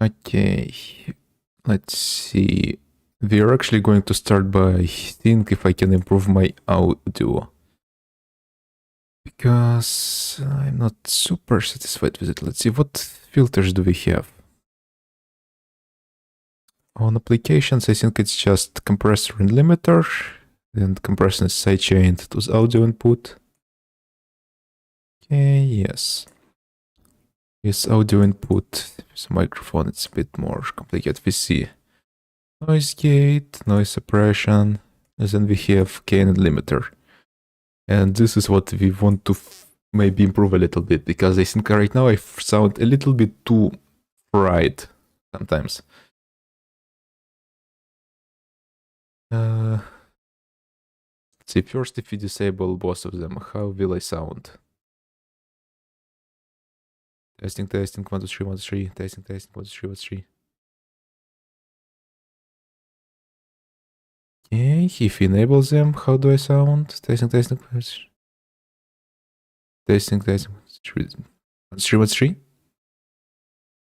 Okay, let's see. We are actually going to start by seeing if I can improve my audio. Because I'm not super satisfied with it. Let's see, what filters do we have? On applications, I think it's just compressor and limiter. And compressor is sidechained to the audio input. Okay, yes. With audio input, with microphone, it's a bit more complicated. We see noise gate, noise suppression, and then we have gain and limiter. And this is what we want to maybe improve a little bit, because I think right now I sound a little bit too fried sometimes. Let's see, first if we disable both of them, how will I sound? Testing, 1, 2, 3, 1, 2, 3, testing, 1, 2, 3, 1, 2, 3. Okay, if we enable them, how do I sound? Testing, testing, 1, 3, 1, 3.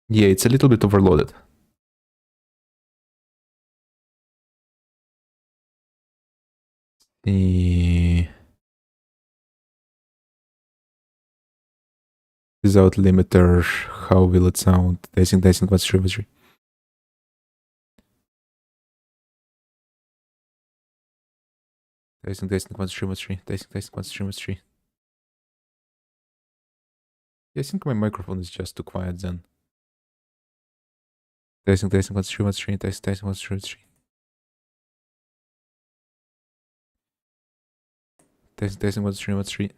Yeah, it's a little bit overloaded. Without limiter, how will it sound? Testing, 1, 3, 1, 3. Testing, 1, 3, 1, 3. Testing, 1, 3, 1, 3. Yeah, I think my microphone is just too quiet then. Testing, 1, 3, 1, 3. Testing, 1, 3, 1, 3. Testing, 1, 3, 1, 3.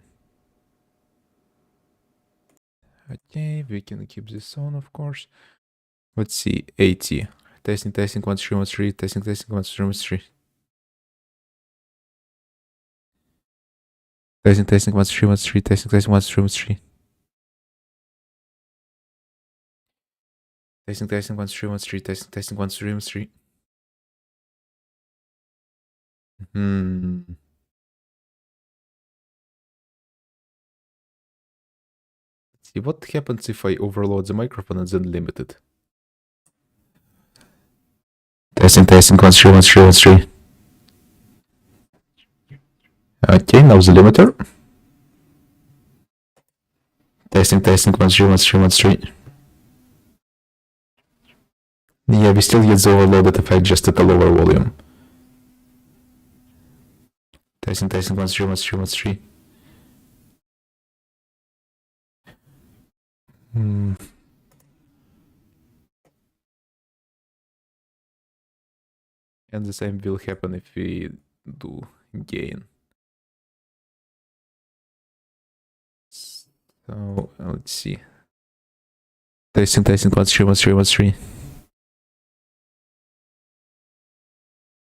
Okay, we can keep this on, of course. Let's see, 80. Testing, 1, 3, 1, 3. Testing, 1, 3, 1, 3. Testing, 1, 3, 1, 3. Testing, 1, 3, 1, 3. Testing, 1, 3, 1, 3. Testing, 1, 3, 1, 3. Let's see, what happens if I overload the microphone and then limit it? Testing, 1, 3, 1, 3, 1, 3. Okay, now the limiter. Testing, 1, 3, 1, 3, 1, 3. Yeah, we still get the overloaded effect just at a lower volume. Testing, 1, 3, 1, 3, 1, 3. And the same will happen if we do gain. So let's see. Testing, 1, 3, 1, 3, 1, 3.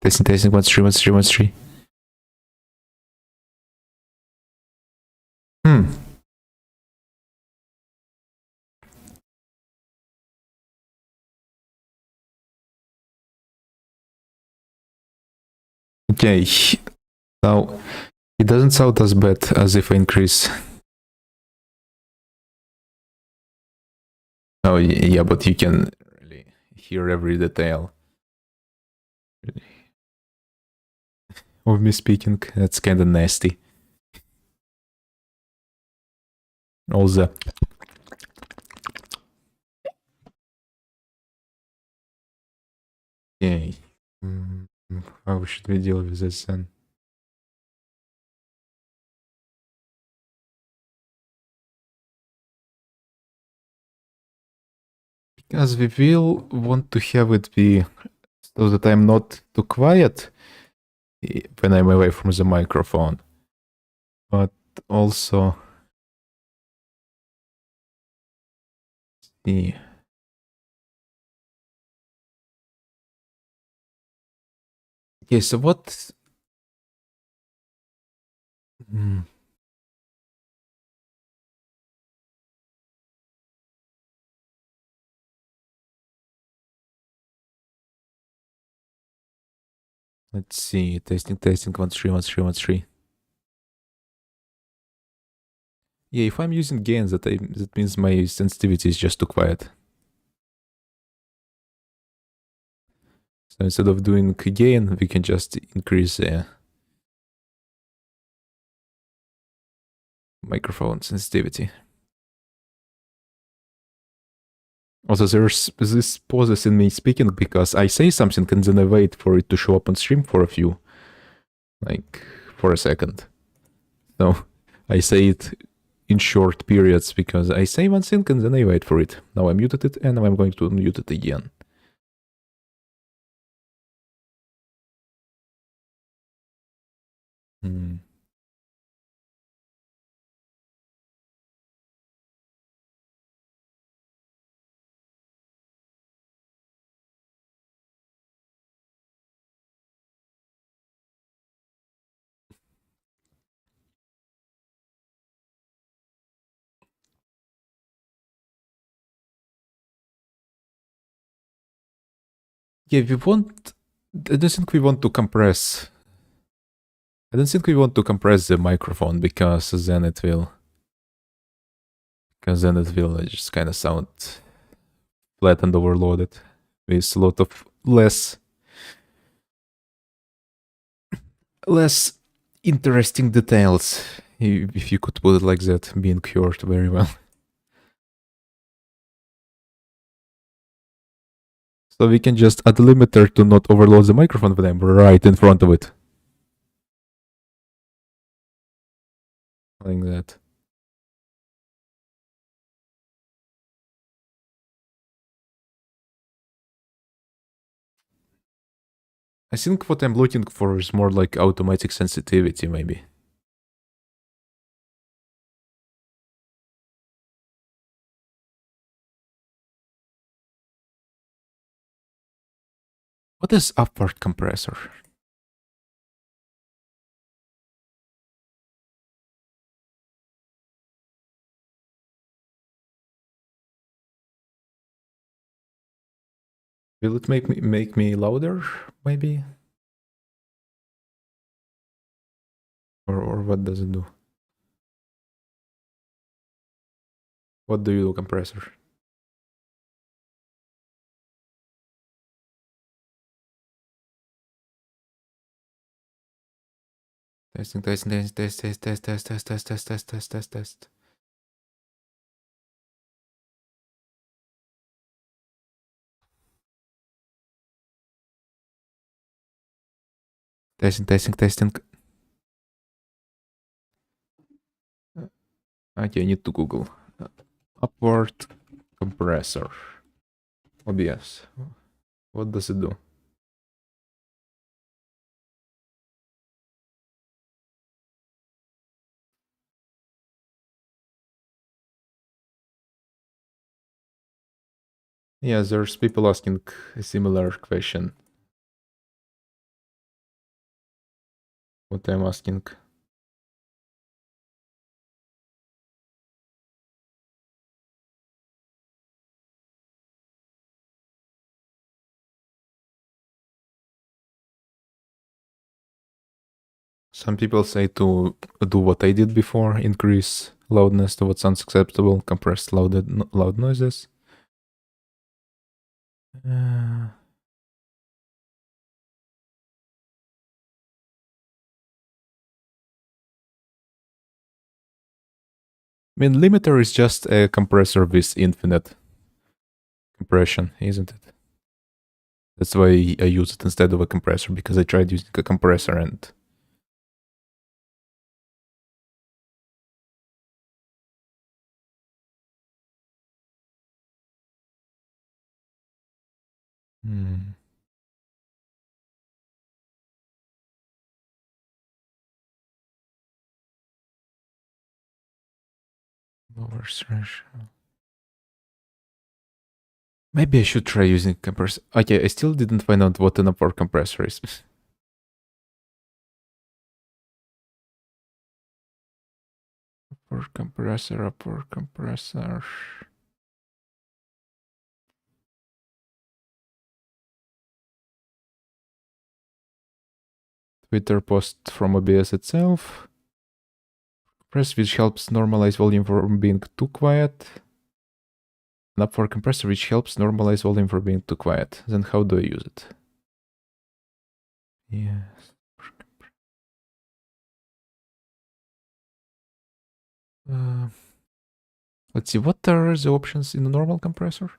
Testing, 1, 3, 1, 3, 1, 3. Okay, now it doesn't sound as bad as if I increase. Oh yeah, but you can really hear every detail of me speaking. That's kind of nasty. All the okay. How should we deal with this then? Because we will want to have it be so that I'm not too quiet when I'm away from the microphone, but also see. Okay, so what? Let's see. Testing, 1, 3, 1, 3, 1, 3. Yeah, if I'm using gains, that means my sensitivity is just too quiet. So instead of doing gain, we can just increase the microphone sensitivity. Also, there's this pauses in me speaking because I say something and then I wait for it to show up on stream for a few, like for a second. So I say it in short periods because I say one thing and then I wait for it. Now I muted it and now I'm going to mute it again. Yeah, we want... I don't think we want to compress... I don't think we want to compress the microphone because then it will... Because then it will just kind of sound flat and overloaded with a lot of less interesting details, if you could put it like that, being cured very well. So we can just add a limiter to not overload the microphone when I'm right in front of it. Like that. I think what I'm looking for is more like automatic sensitivity, maybe. What is upward compressor? Will it make me louder, maybe? Or what does it do? What do you do, compressor? Testing, testing, test, test, test, test, test, test, test, test, test, test, test, test. Testing, testing, testing. Okay, I need to Google. Upward compressor. OBS. What does it do? Yeah, there's people asking a similar question. What I'm asking. Some people say to do what I did before, increase loudness to what sounds acceptable, compress loud noises. I mean, limiter is just a compressor with infinite compression, isn't it? That's why I use it instead of a compressor, because I tried using a compressor and... Lower threshold. Maybe I should try using compressor. Okay, I still didn't find out what an upward compressor is. Upward compressor, upward compressor. Twitter post from OBS itself. Compress which helps normalize volume from being too quiet. An upward compressor which helps normalize volume for being too quiet. Then how do I use it? Yes. Let's see, what are the options in the normal compressor?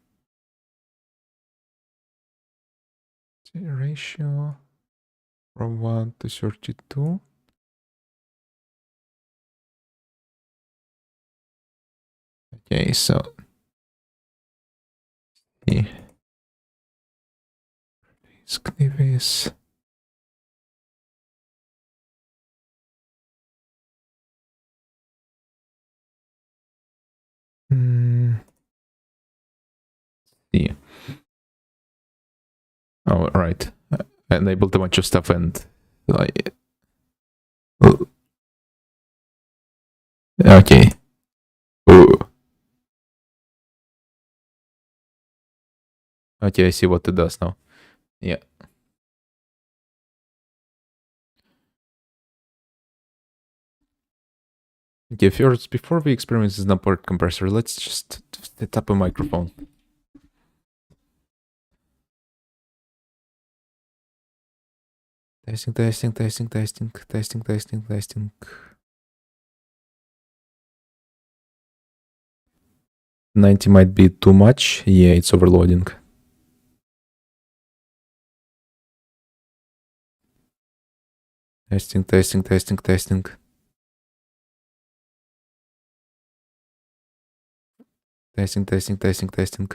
Ratio from 1 to 32. Okay, so yeah. This. Yeah. Oh, right. I enabled a bunch of stuff and like. Okay. Ooh. Okay, I see what it does now. Yeah. Okay, first, before we experiment this number compressor, let's just set up a microphone. Testing, testing, testing, testing, testing, testing, testing. 90 might be too much. Yeah, it's overloading. Testing, testing, testing, testing. Testing, testing, testing, testing.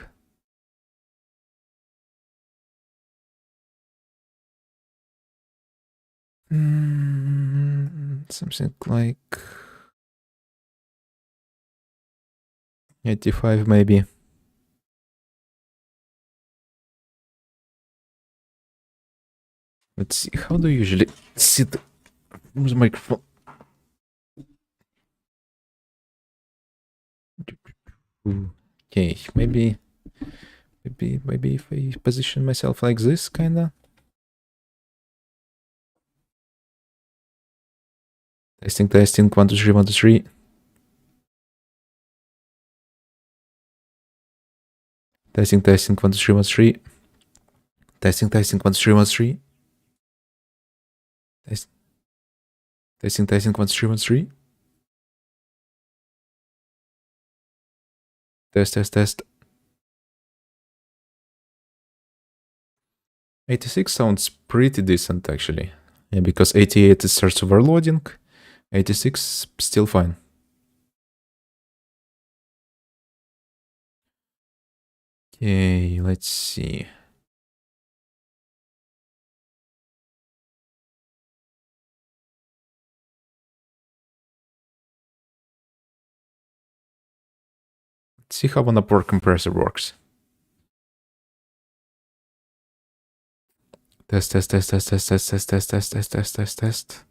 Something like 85 maybe. Let's see, how do you usually sit from the microphone? Okay, maybe if I position myself like this, kinda. Testing, testing, 1, 2, 3, 1, 2, 3. Testing, testing, 1, 2, 3, 1, 2, 3. Testing, testing, 1, 2, 3, 1, 2, 3. Testing, testing, 1, 2, 3, 1, 2, 3. Test, test, test. 86 sounds pretty decent actually. Yeah, because 88 it starts overloading. 86 still fine. Okay, let's see. Let's see how an upward compressor works. Test, test, test, test, test, test, test, test, test, test, test, test, test.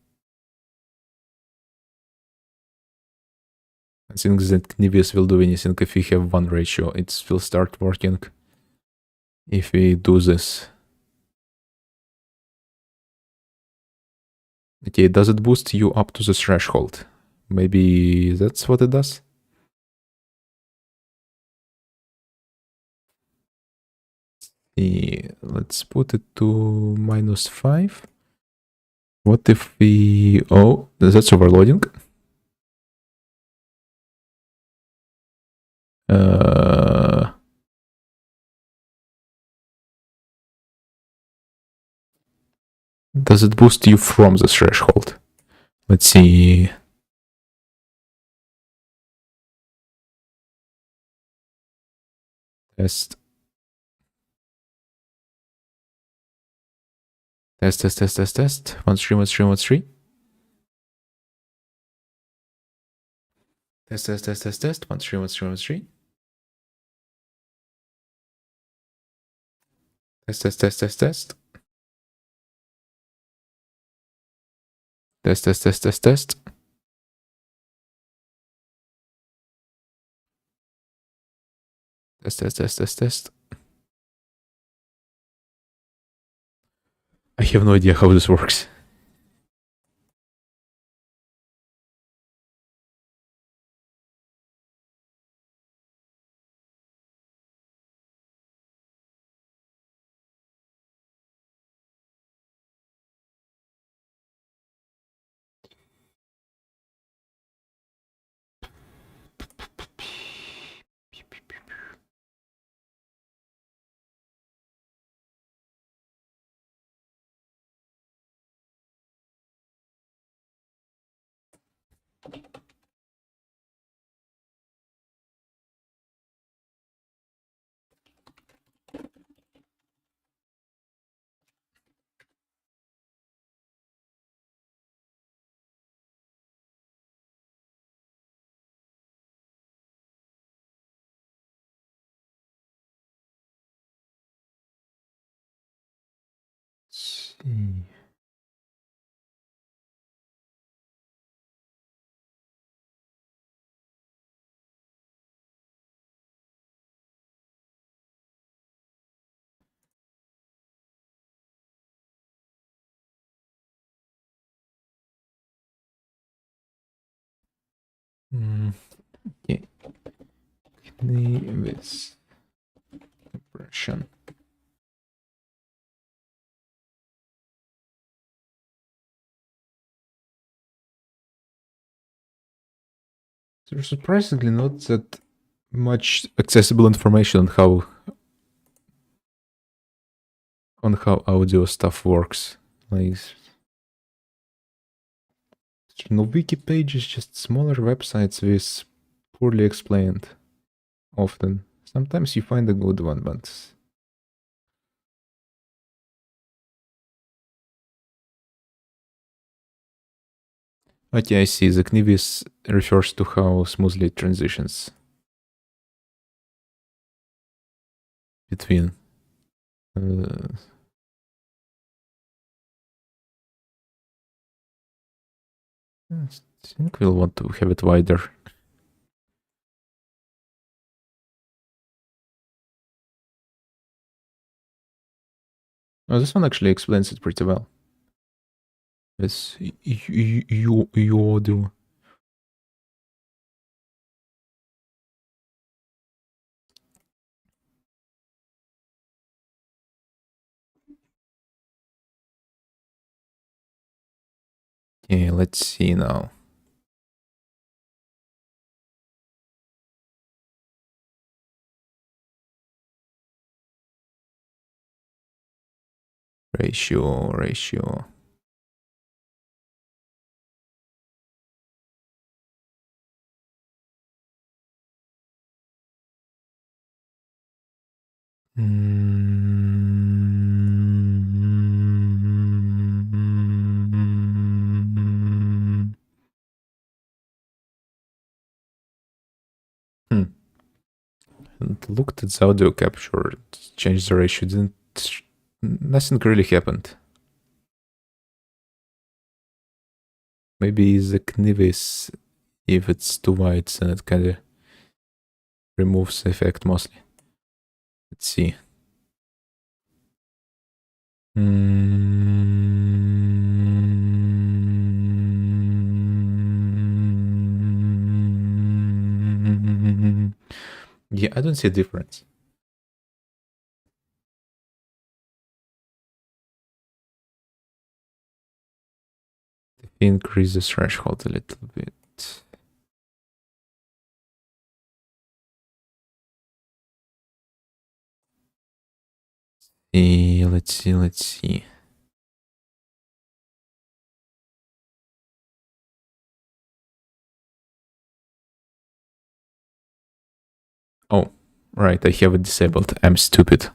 I think that Knivius will do anything if we have one ratio. It will start working if we do this. Okay, does it boost you up to the threshold? Maybe that's what it does? Let's put it to -5. What if we... Oh, that's overloading. Does it boost you from the threshold? Let's see. Test. Test, test, test, test, test. 1, 3, 1, 3, 1, 3. Test, test, test, test, test. 1, 3, 1, 3, 1, 3. Test, test, test, test, test. Test, test, test, test, test. Test, test, test, test, test. I have no idea how this works. See. Okay. This impression. There's surprisingly not that much accessible information on how audio stuff works. Like, no wiki pages, just smaller websites with poorly explained. Often, sometimes you find a good one, but okay, I see. The Knivis refers to how smoothly it transitions between. I think we'll want to have it wider. Oh, this one actually explains it pretty well. This you do. Okay, let's see now. Ratio. And looked at the audio capture, changed the ratio, nothing really happened. Maybe the Knivis, if it's too wide, then it kind of removes the effect mostly. Let's see. Yeah, I don't see a difference. Increase the threshold a little bit. Let's see. Oh, right, I have it disabled. I'm stupid.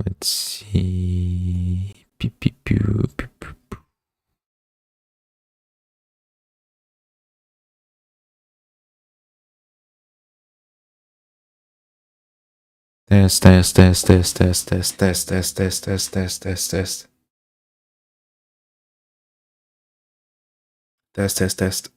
Let's see. Test. Test.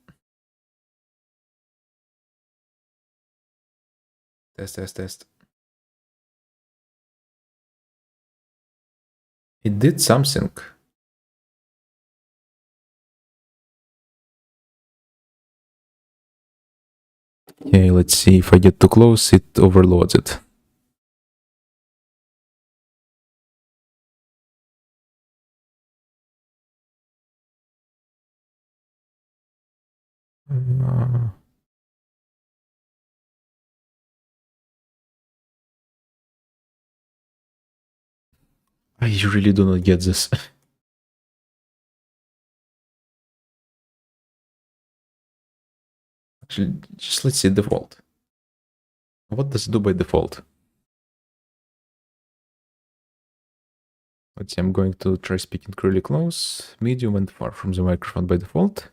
It did something. Okay, let's see. If I get too close, it overloads it. I really do not get this. Actually, just let's see default. What does it do by default? Let's see, I'm going to try speaking really close, medium, and far from the microphone by default.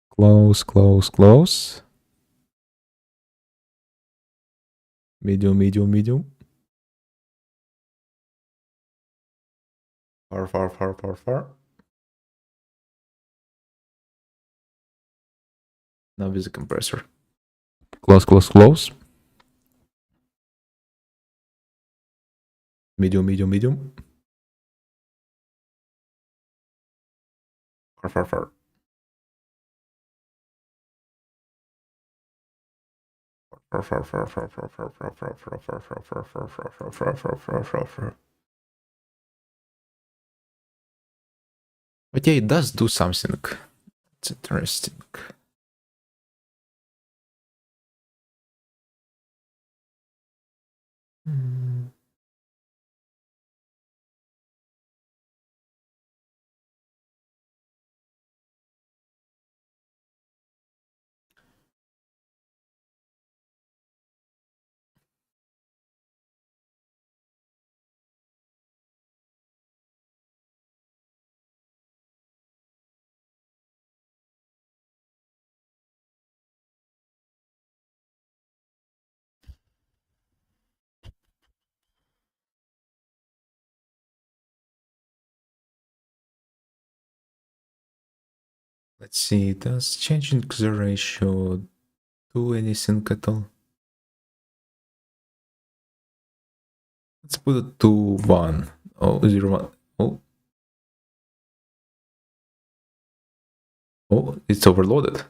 Close, close, close. Medium, medium, medium. Far, far, far, far, far. Now with the compressor. Close, close, close. Medium, medium, medium. Far, far, far. Far, far, far, far, far, far, far, far, far, far, far, far, far, far, far, far, far, far, far, far. But yeah, it does do something. It's interesting. Let's see, does changing the ratio do anything at all? Let's put it to 1. Oh, 0, 1. Oh. Oh, it's overloaded.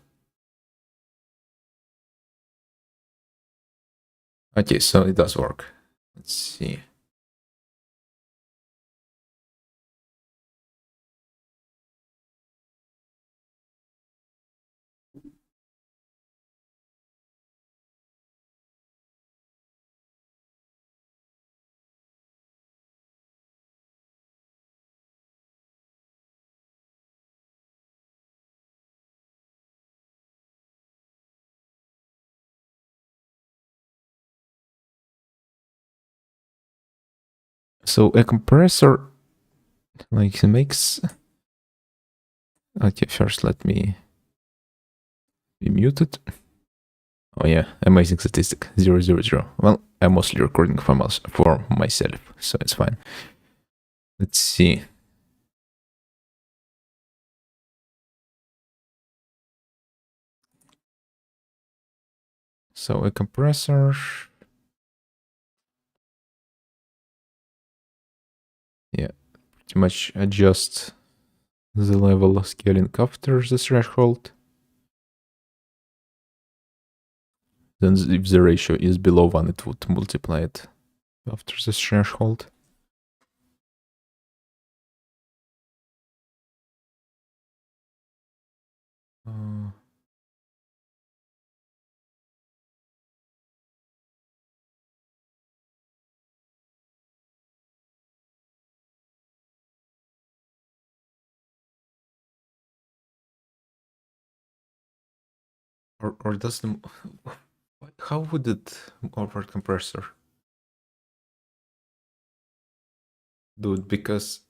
Okay, so it does work. Let's see. So a compressor like makes. Okay, first let me be muted. Oh yeah, amazing statistic 000. Well, I'm mostly recording for myself, so it's fine. Let's see. So a compressor. Yeah, pretty much adjust the level of scaling after the threshold. Then if the ratio is below 1, it would multiply it after the threshold. Or does the... How would it over compressor do it? Because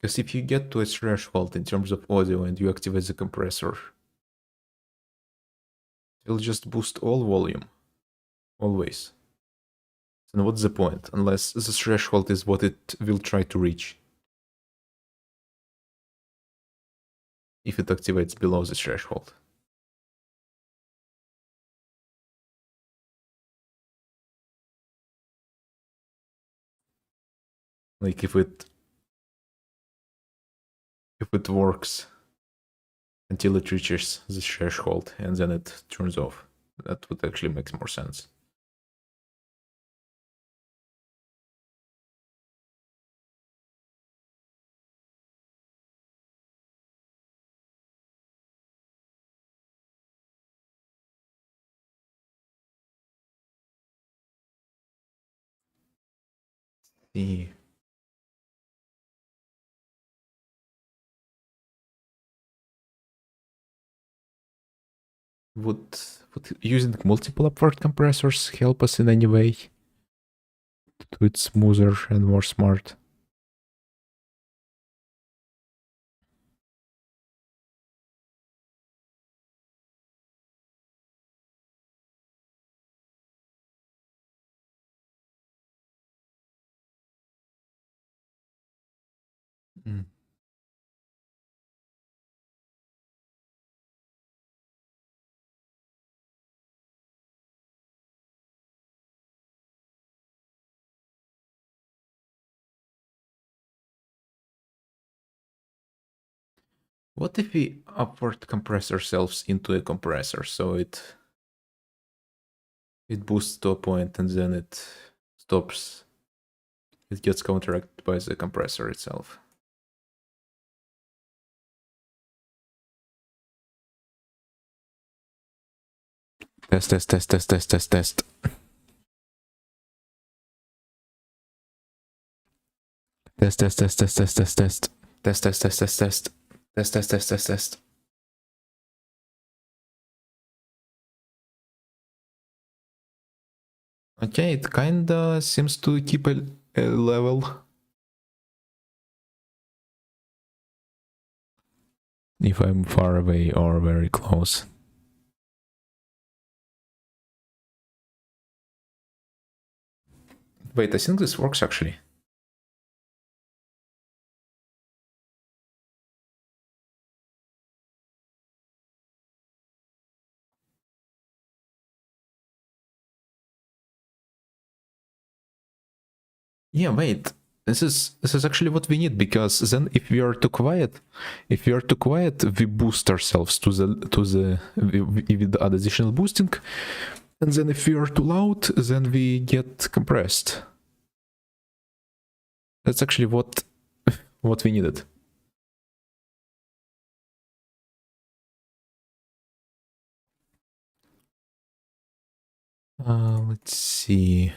if you get to a threshold in terms of audio and you activate the compressor, it'll just boost all volume. Always. Then what's the point? Unless the threshold is what it will try to reach. If it activates below the threshold. Like if it works until it reaches the threshold and then it turns off. That would actually make more sense. see. Would using multiple upward compressors help us in any way to do it smoother and more smart? Mm. What if we upward compress ourselves into a compressor so it boosts to a point and then it stops? It gets counteracted by the compressor itself. Test, test, test, test, test, test, test. Test, test, test, test, test, test, test. Test, test, test, test, test. Test, test, test, test, test. Okay, it kinda seems to keep a level. If I'm far away or very close. Wait, I think this works actually. Yeah, wait. This is actually what we need, because then if we are too quiet, we boost ourselves to the with additional boosting, and then if we are too loud, then we get compressed. That's actually what we needed. Let's see.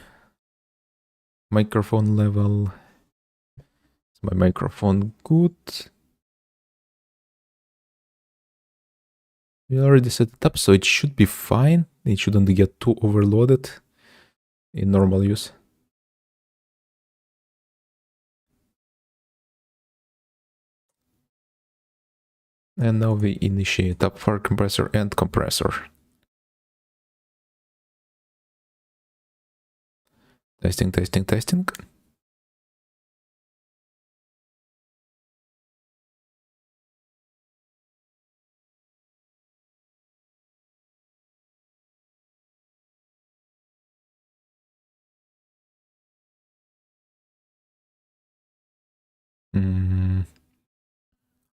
Microphone level. Is my microphone good? We already set it up, so it should be fine. It shouldn't get too overloaded in normal use. And now we initiate upward compressor and compressor. Testing, testing, testing.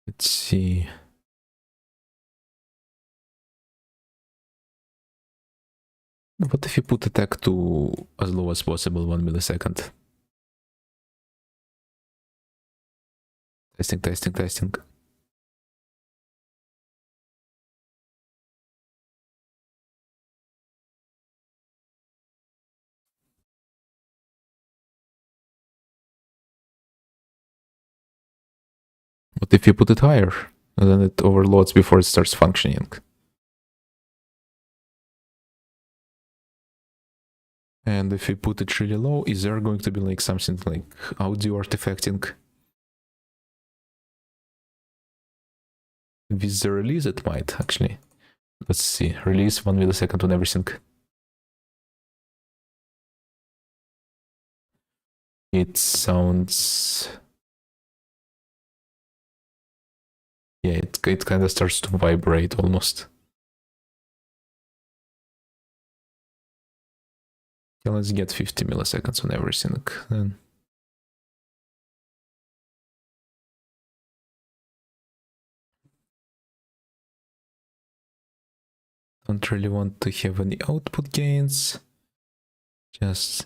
Let's see. What if you put attack to as low as possible, 1 millisecond? Testing, testing, testing. What if you put it higher? And then it overloads before it starts functioning. And if you put it really low, is there going to be like something like audio artifacting? With the release, it might actually. Let's see. Release 1 millisecond on everything. It sounds. Yeah, it kind of starts to vibrate almost. Yeah, let's get 50 milliseconds on everything then. Don't really want to have any output gains. Just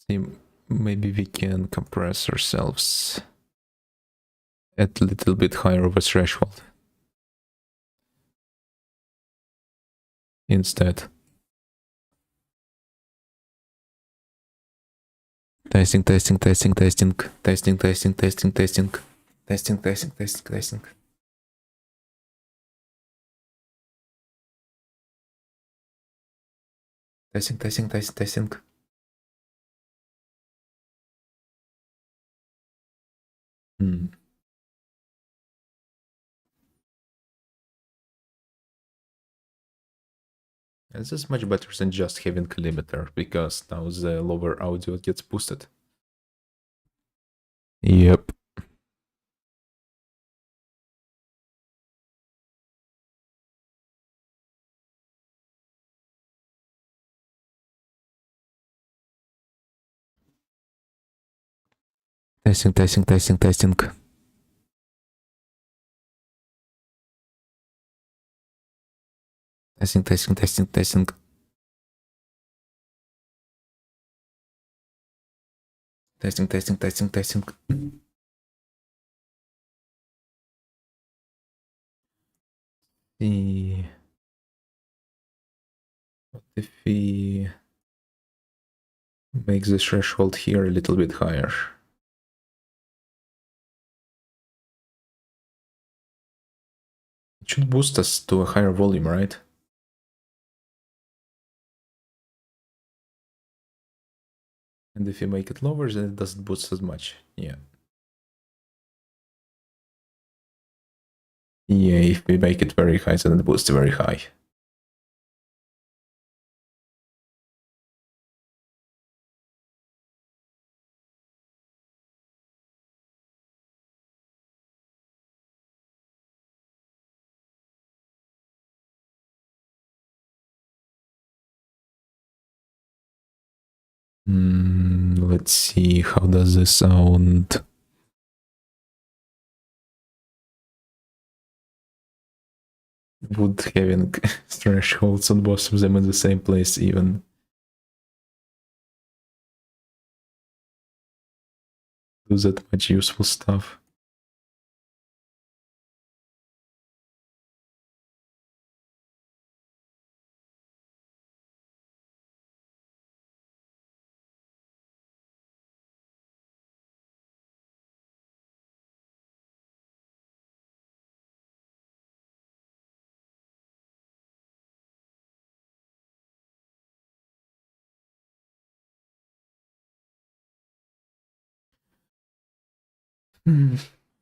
see, maybe we can compress ourselves at a little bit higher of a threshold instead. Testing, testing, testing, testing, testing, testing, testing, testing, testing, testing, testing, testing. Testing, testing, testing, testing. This is much better than just having a limiter, because now the lower audio gets boosted. Yep. Testing, testing, testing, testing. Testing, testing, testing, testing. Testing, testing, testing, testing. What if we make the threshold here a little bit higher? It should boost us to a higher volume, right? And if you make it lower, then it doesn't boost as much. Yeah. Yeah, if we make it very high, then it boosts very high. Let's see, how does this sound? Would having thresholds on both of them in the same place even do that much useful stuff?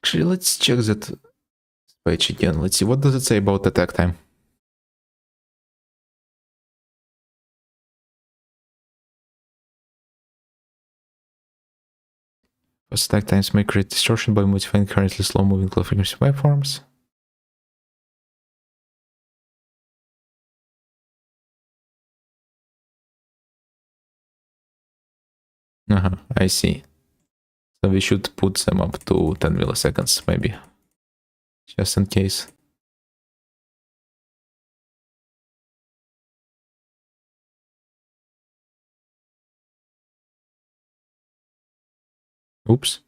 Actually, let's check that page again. Let's see, what does it say about attack time? Fast attack times may create distortion by modifying currently slow-moving low frequency waveforms. I see. So we should put them up to 10 milliseconds, maybe. Just in case. Oops.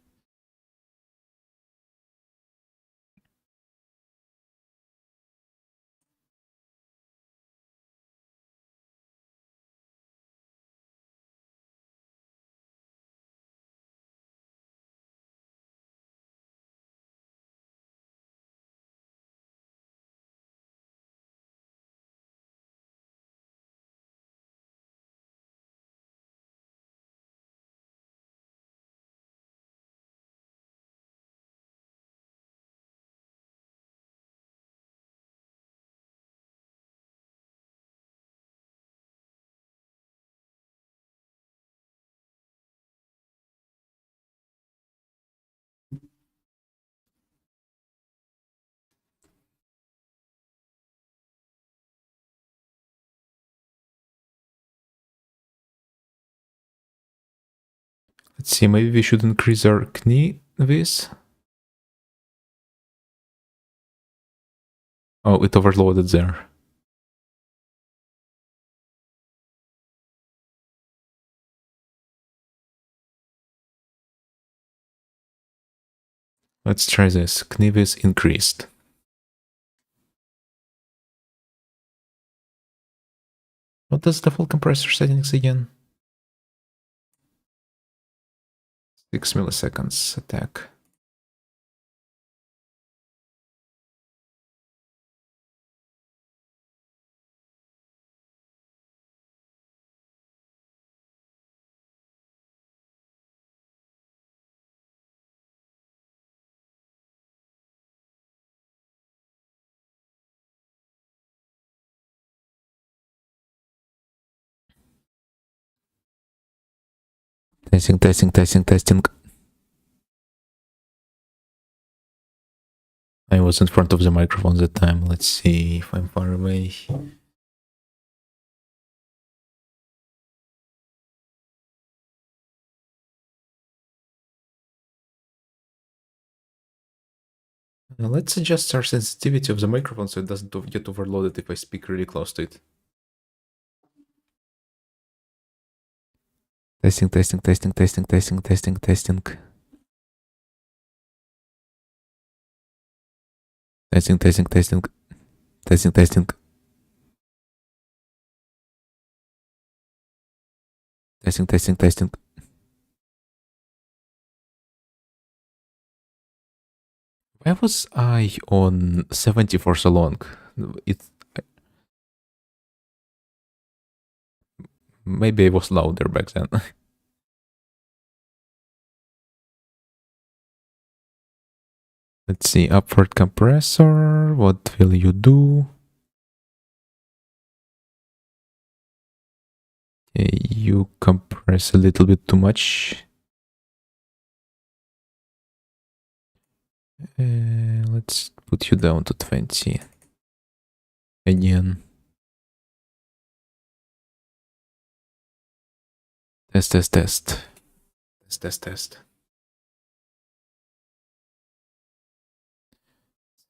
Let's see, maybe we should increase our knee this. Oh, it overloaded there. Let's try this. Kniv is increased. What does the full compressor settings again? 6 milliseconds attack. Testing, testing, testing, testing. I was in front of the microphone that time. Let's see if I'm far away. Let's adjust our sensitivity of the microphone so it doesn't get overloaded if I speak really close to it. Testing, testing, testing, testing, testing, testing, testing. Testing, testing, testing. Testing, testing. Testing, testing, testing. Why was I on 70 for so long? Maybe I was louder back then. Let's see, upward compressor. What will you do? You compress a little bit too much. Let's put you down to 20 again. Test, test, test. Test, test, test.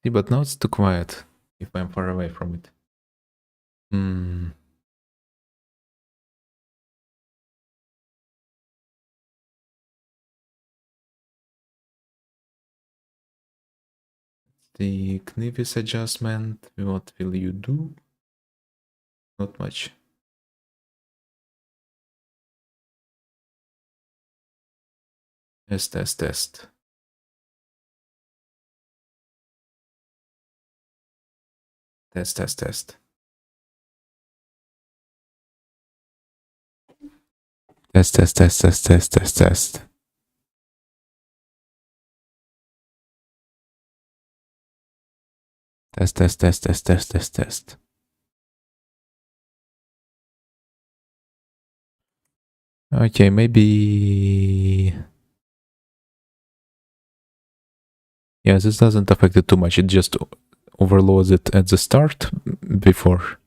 See, but now it's too quiet if I'm far away from it. The Knivis adjustment. What will you do? Not much. Test, test, test. Test, test, test. Test, test, test, test, test, test, test. Test, test, test, test, test, test, test. Okay, maybe... Yeah, this doesn't affect it too much. It just overloads it at the start before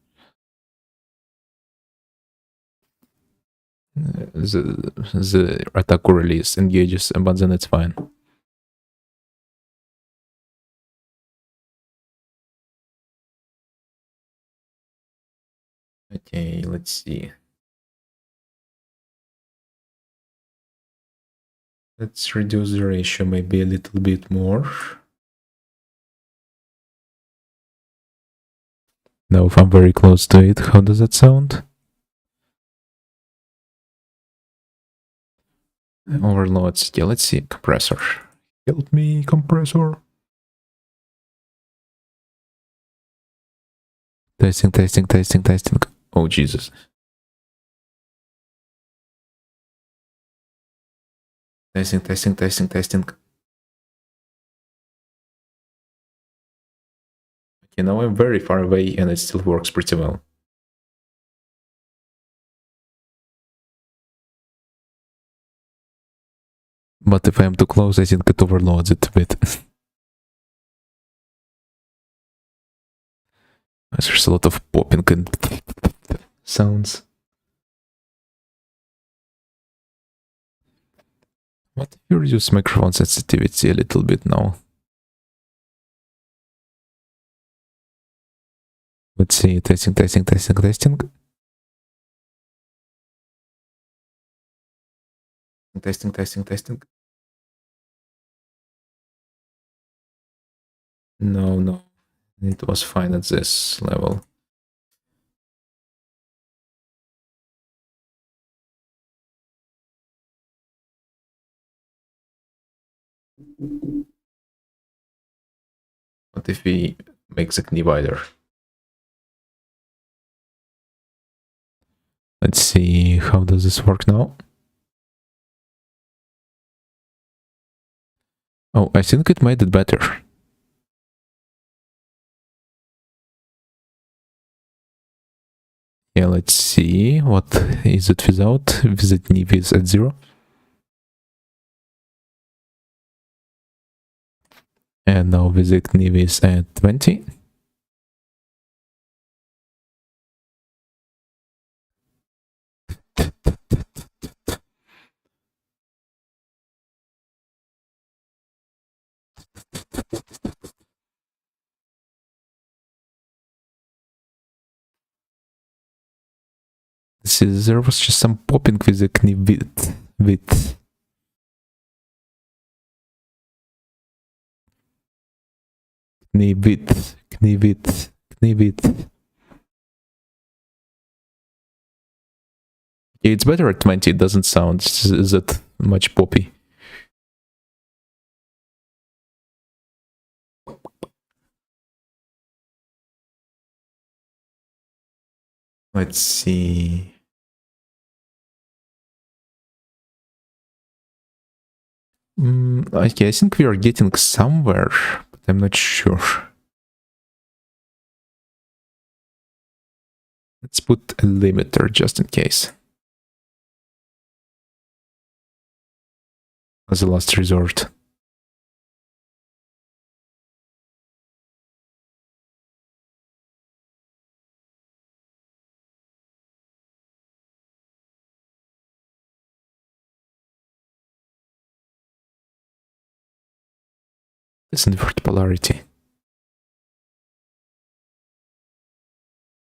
the attack release engages, but then it's fine. Okay, let's see. Let's reduce the ratio maybe a little bit more. Now if I'm very close to it, how does that sound? Overloads. Yeah, let's see. Compressor. Help me, compressor. Testing, testing, testing, testing. Oh, Jesus. Testing, testing, testing, testing. Okay, now I'm very far away and it still works pretty well. But if I'm too close, I think it overloads it a bit. There's a lot of popping and sounds. What if you reduce microphone sensitivity a little bit now? Let's see, testing, testing, testing, testing. Testing, testing, testing. No, no. It was fine at this level. What if we make the knee wider? Let's see, how does this work now? Oh, I think it made it better. Yeah, let's see, what is it without? Visit knee is at 0. And now visit knee is at 20. There was just some popping with the knee width. Knee width. Yeah, it's better at 20, it doesn't sound that much poppy. Let's see. Okay, I think we are getting somewhere, but I'm not sure. Let's put a limiter just in case. As a last resort. Let's invert polarity.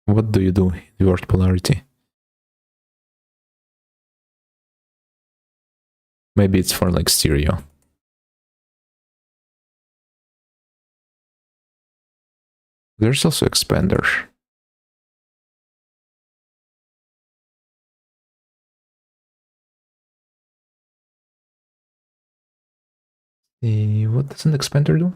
What do you do? Invert polarity. Maybe it's for like stereo. There's also expander. What does an expander do?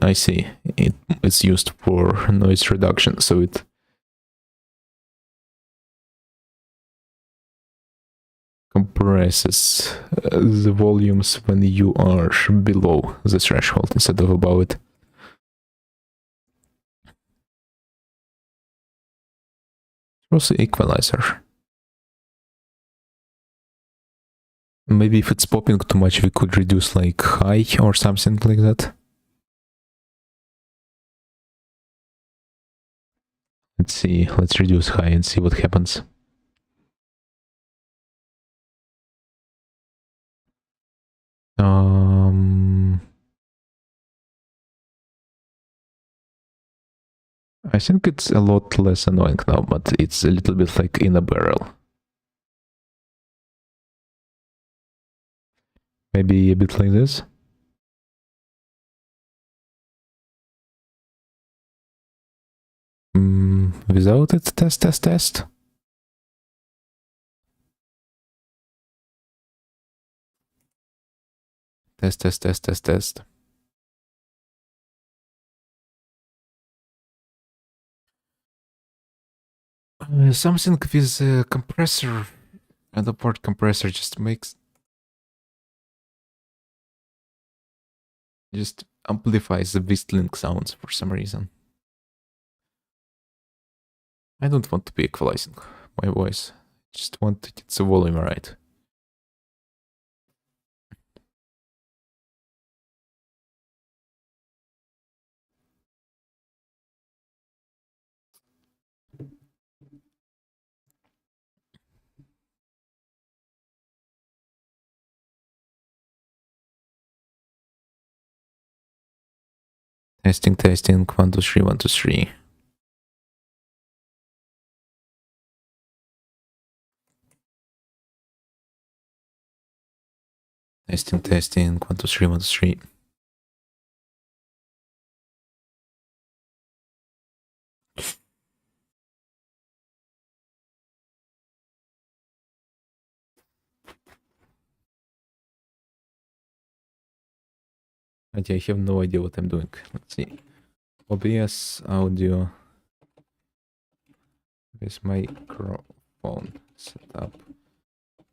I see. It's used for noise reduction, so it compresses the volumes when you are below the threshold instead of above it. Also equalizer. Maybe if it's popping too much, we could reduce like high or something like that. Let's see, let's reduce high and see what happens. I think it's a lot less annoying now, but it's a little bit like in a barrel. Maybe a bit like this. Without it, test. Test. Something with a compressor, and the port compressor just amplifies the whistling sounds for some reason. I don't want to be equalizing my voice. I just want to get the volume right. Testing, 1, 2, 3, 1, 2, 3. Testing, testing. 1, 2, 3, 1, 2, 3. I have no idea what I'm doing. Let's see. OBS audio with microphone setup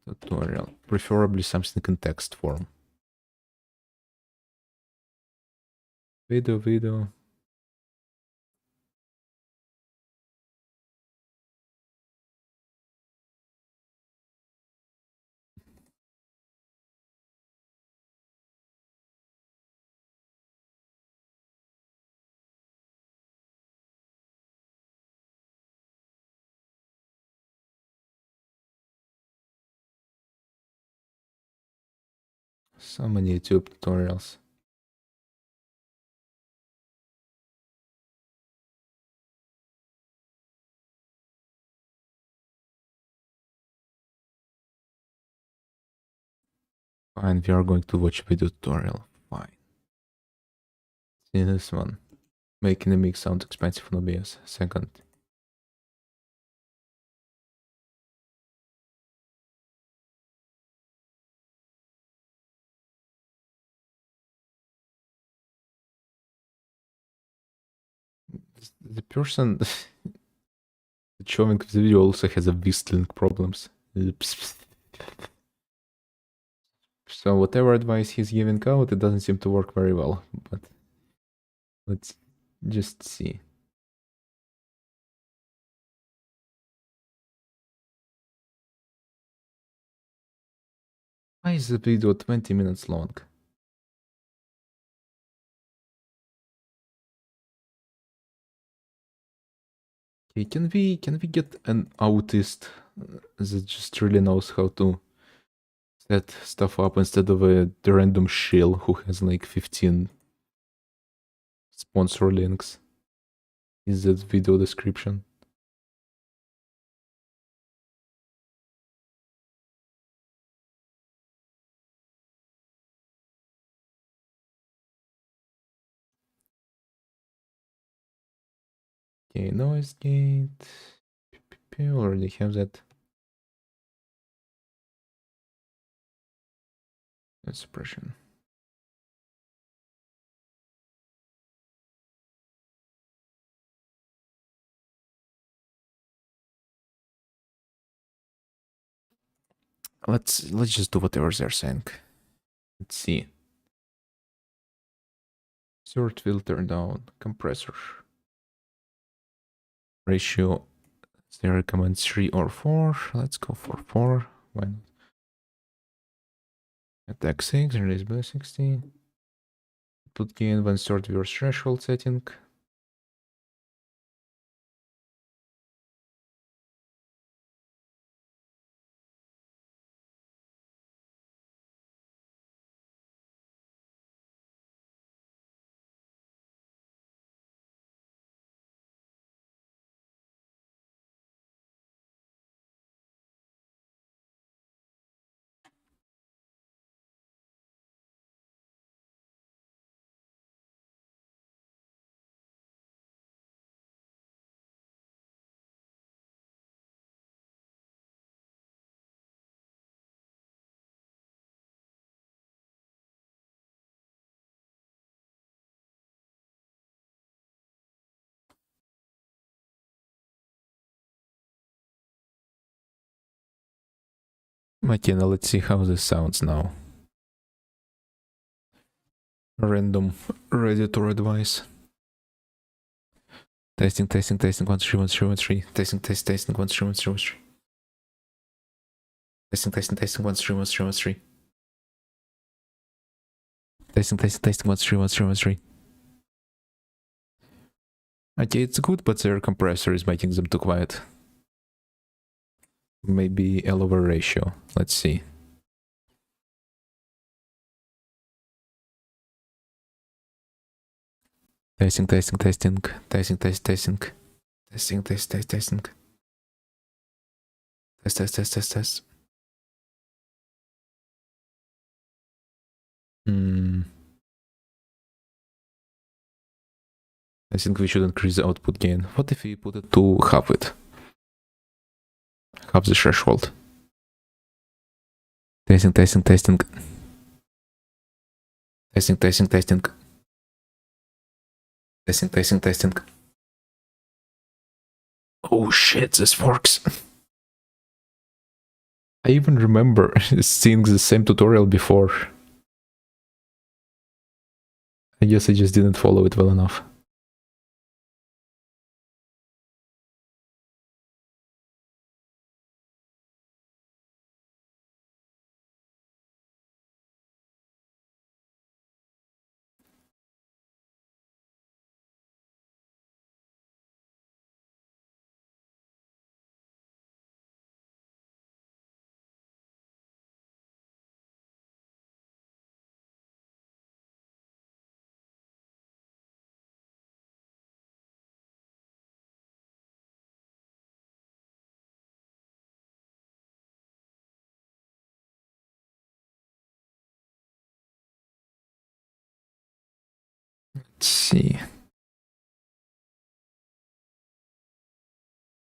tutorial. Preferably something in text form. Video. So many YouTube tutorials. Fine, we are going to watch video tutorial. Fine. See this one. Making the mix sound expensive on OBS. Second. The person showing the video also has a whistling problems. So whatever advice he's giving out, it doesn't seem to work very well. But let's just see. Why is the video 20 minutes long? Okay, can we get an autist that just really knows how to set stuff up instead of the random shill who has like 15 sponsor links? Is that video description? Okay, noise gate. We already have that. Suppression. Let's just do whatever they're saying. Let's see. Third filter down. Compressor. Ratio. They recommend 3 or 4. Let's go for 4. Why not? Attack 6, release by 60. Put gain when third viewer threshold setting. Okay, now let's see how this sounds now. Random Redditor advice. Testing, 1, 3, 1, 3, 1, 3. Testing, 1, 3, 1, 3, 1, 3. Testing, 1, 3, 1, 3, 1, 3. Testing, 1, 3, 1, 3, 1, 3. Okay, it's good, but their compressor is making them too quiet. Maybe a lower ratio. Let's see. Testing. Testing, test. Hmm. I think we should increase the output gain. What if we put it to half it? Half the threshold. Testing, testing, testing. Testing, testing, testing. Testing, testing, testing. Oh shit, this works. I even remember seeing the same tutorial before. I guess I just didn't follow it well enough. Let's see.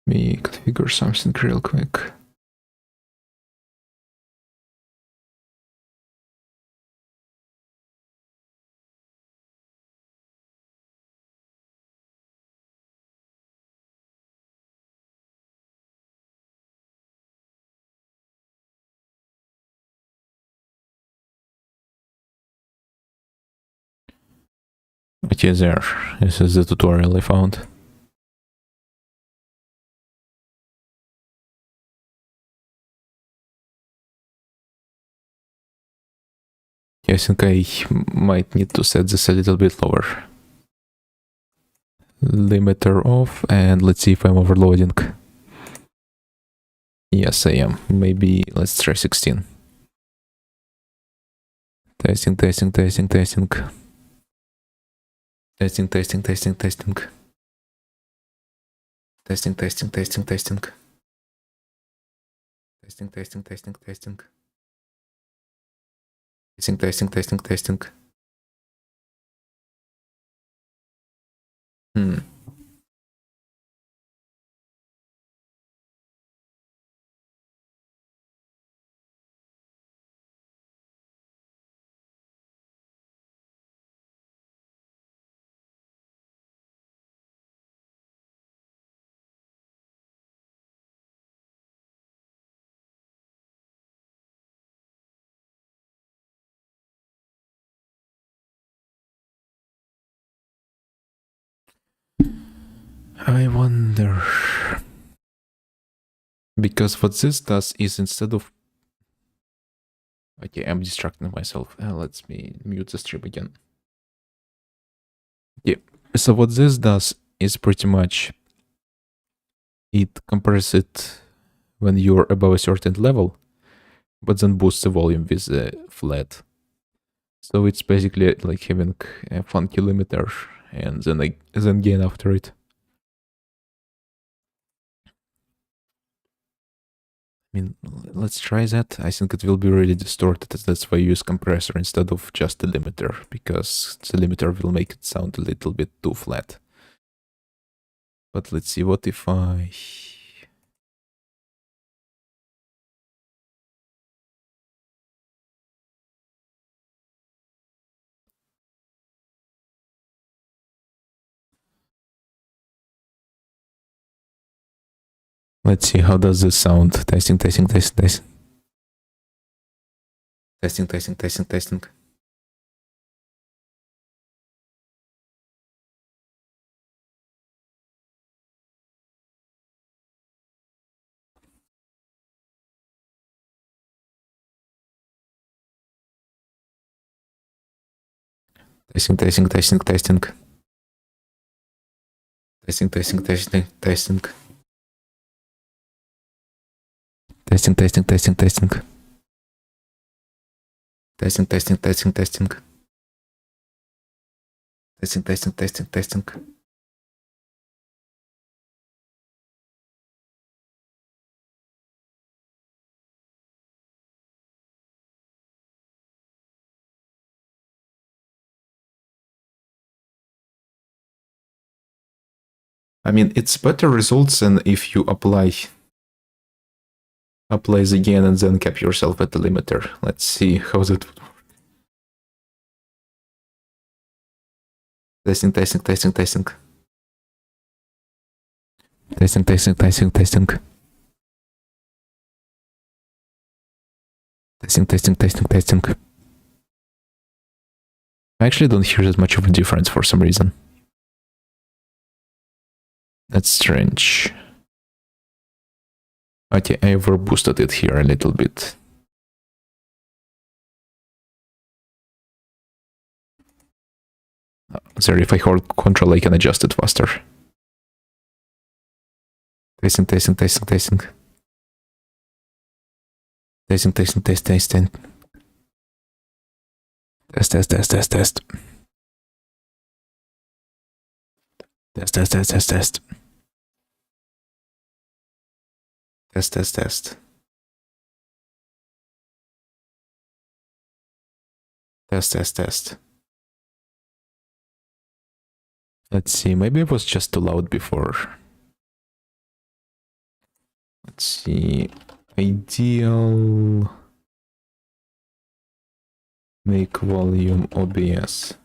Let me configure something real quick. Okay, there. This is the tutorial I found. I think I might need to set this a little bit lower. Limiter off, and let's see if I'm overloading. Yes, I am. Maybe let's try 16. Testing, testing, testing, testing. Testing, testing, testing, testing. Testing, testing, testing, testing. Testing, testing, testing, testing. Testing, testing, testing, testing. I wonder. Because what this does is instead of... Okay, I'm distracting myself. Let me mute the stream again. Yeah. So what this does is pretty much it compresses it when you're above a certain level, but then boosts the volume with the flat. So it's basically like having a funky limiter and then gain after it. I mean, let's try that. I think it will be really distorted. That's why I use compressor instead of just the limiter, because the limiter will make it sound a little bit too flat. But let's see, what if I... Let's see, how does this sound? Testing, testing, testing, testing. Testing, testing, testing, testing. Testing, testing, testing, testing. Testing, testing, testing, testing. Testing, testing, testing, testing. Testing, testing, testing, testing. Testing, testing, testing, testing. I mean, it's better results than if you apply this again and then cap yourself at the limiter. Let's see how that would work. Testing. Testing. Testing. Testing. I actually don't hear that much of a difference for some reason. That's strange. Okay, I overboosted it here a little bit. Sorry, if I hold control, I can adjust it faster. Testing. Testing. Testing. Testing. Testing. Testing. Test. Testing. Test. Test. Test. Test. Test. Test. Test. Test. Test. Test. Test. Test. Test. Test. Test. Test. Let's see, maybe it was just too loud before. Let's see. Ideal. Make volume OBS.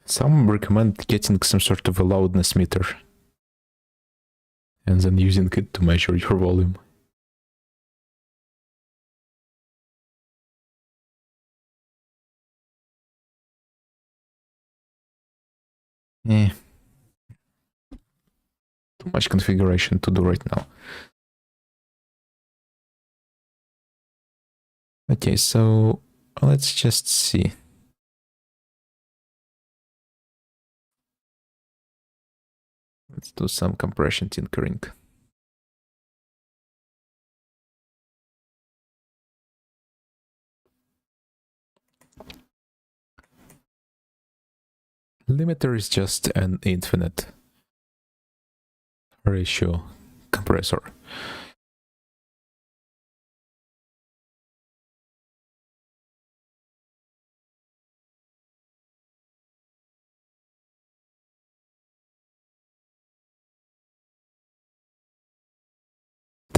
Some recommend getting some sort of a loudness meter and then using it to measure your volume. Eh. Too much configuration to do right now. Okay, so let's just see. Let's do some compression tinkering. Limiter is just an infinite ratio compressor.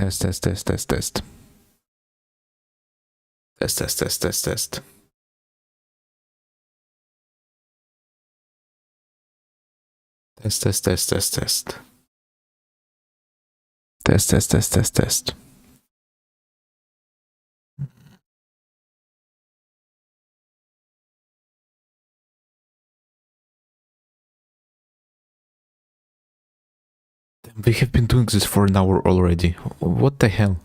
Test, test, test, test, test. Test, test, test, test, test. Test, test, test, test, test. Test, test, test, test, test. We have been doing this for an hour already. What the hell?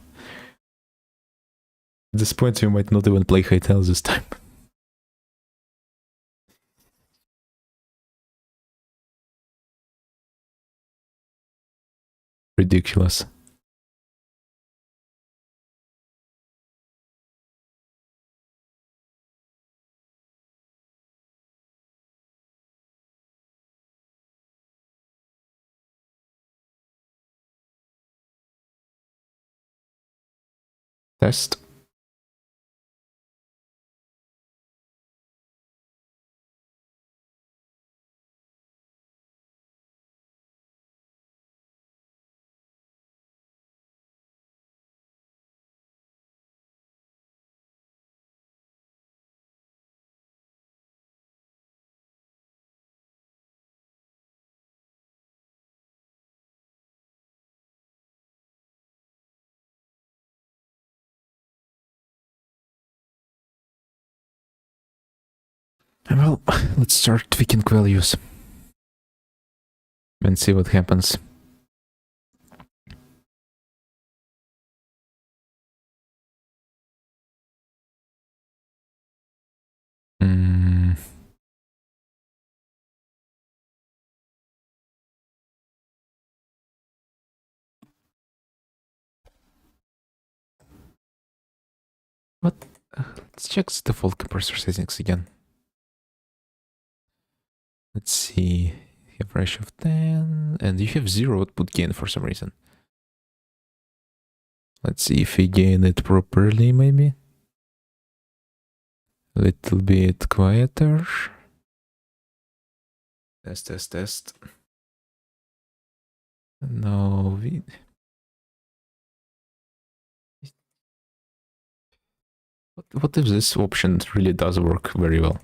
At this point, we might not even play Hytale this time. Ridiculous. Test. Well, let's start tweaking values and see what happens. What? Let's check the default compressor settings again. Let's see. You have ratio of 10, and you have 0 output gain for some reason. Let's see if we gain it properly, maybe. A little bit quieter. Test, test, test. No, what if this option really does work very well?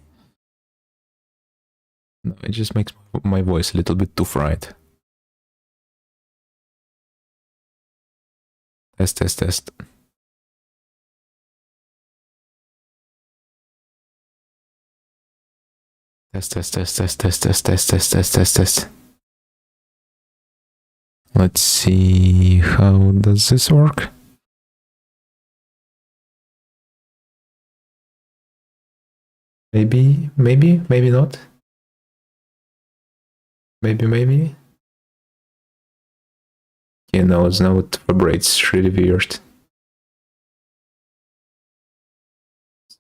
No, it just makes my voice a little bit too fried. Test, test, test. Test, test, test, test, test, test, test, test, test, test, test. Let's see, how does this work? Maybe, maybe not. Maybe. Yeah, no, now it vibrates really weird.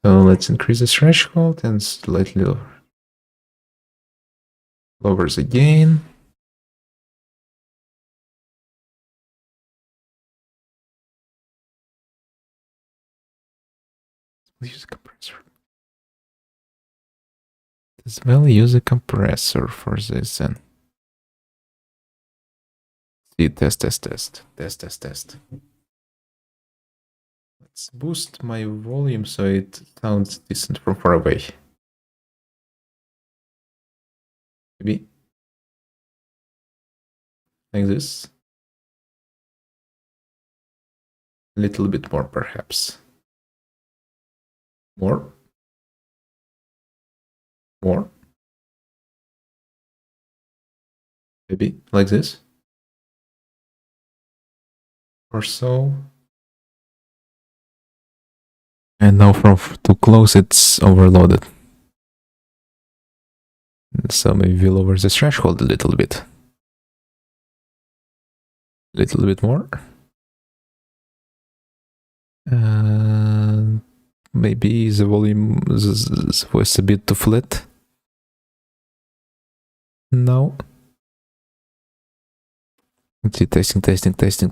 So let's increase the threshold and slightly lower the gain. Use a compressor. As well, use a compressor for this and see, test. Let's boost my volume so it sounds decent from far away. Maybe like this. A little bit more, perhaps. More. Maybe like this. Or so. And now from too close, it's overloaded. So maybe we'll lower the threshold a little bit. A little bit more. Maybe the volume was a bit too flat. No. Let's see, testing. Test. Test.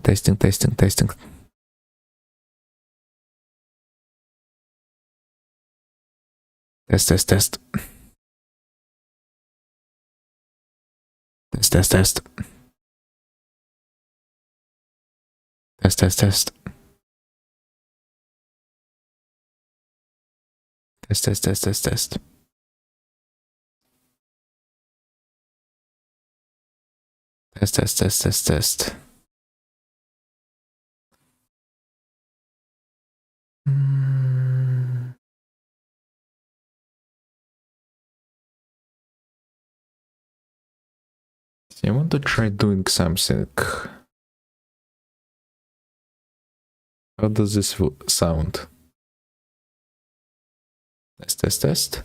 Test. Test. See, I want to try doing something. How does this sound? Test.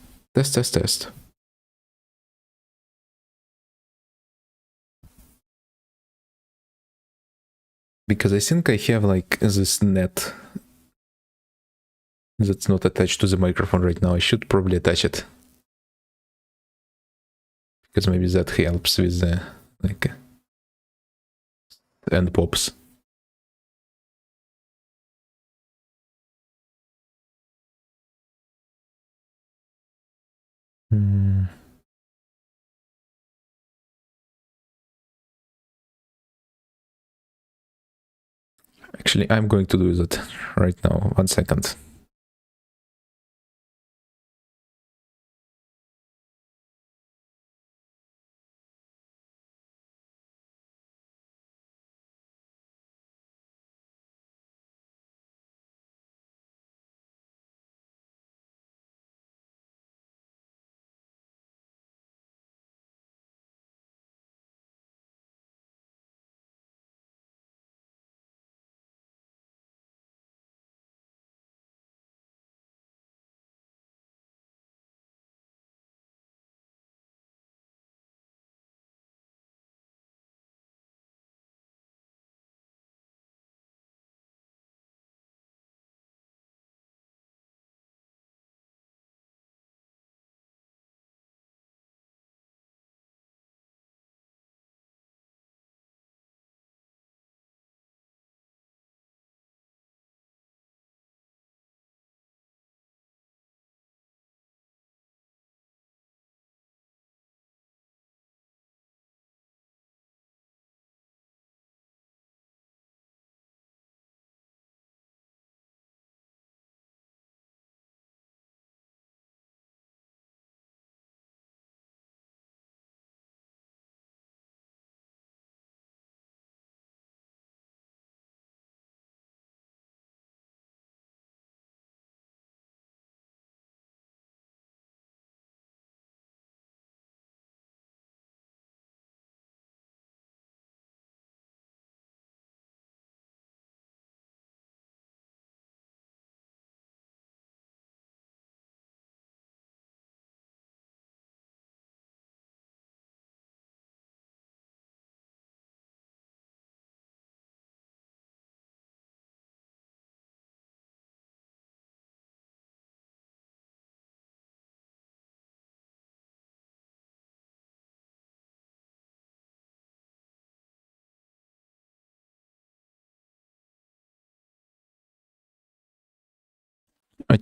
Because I think I have like this net that's not attached to the microphone right now. I should probably attach it. Because maybe that helps with the like end pops. Actually, I'm going to do that right now. 1 second.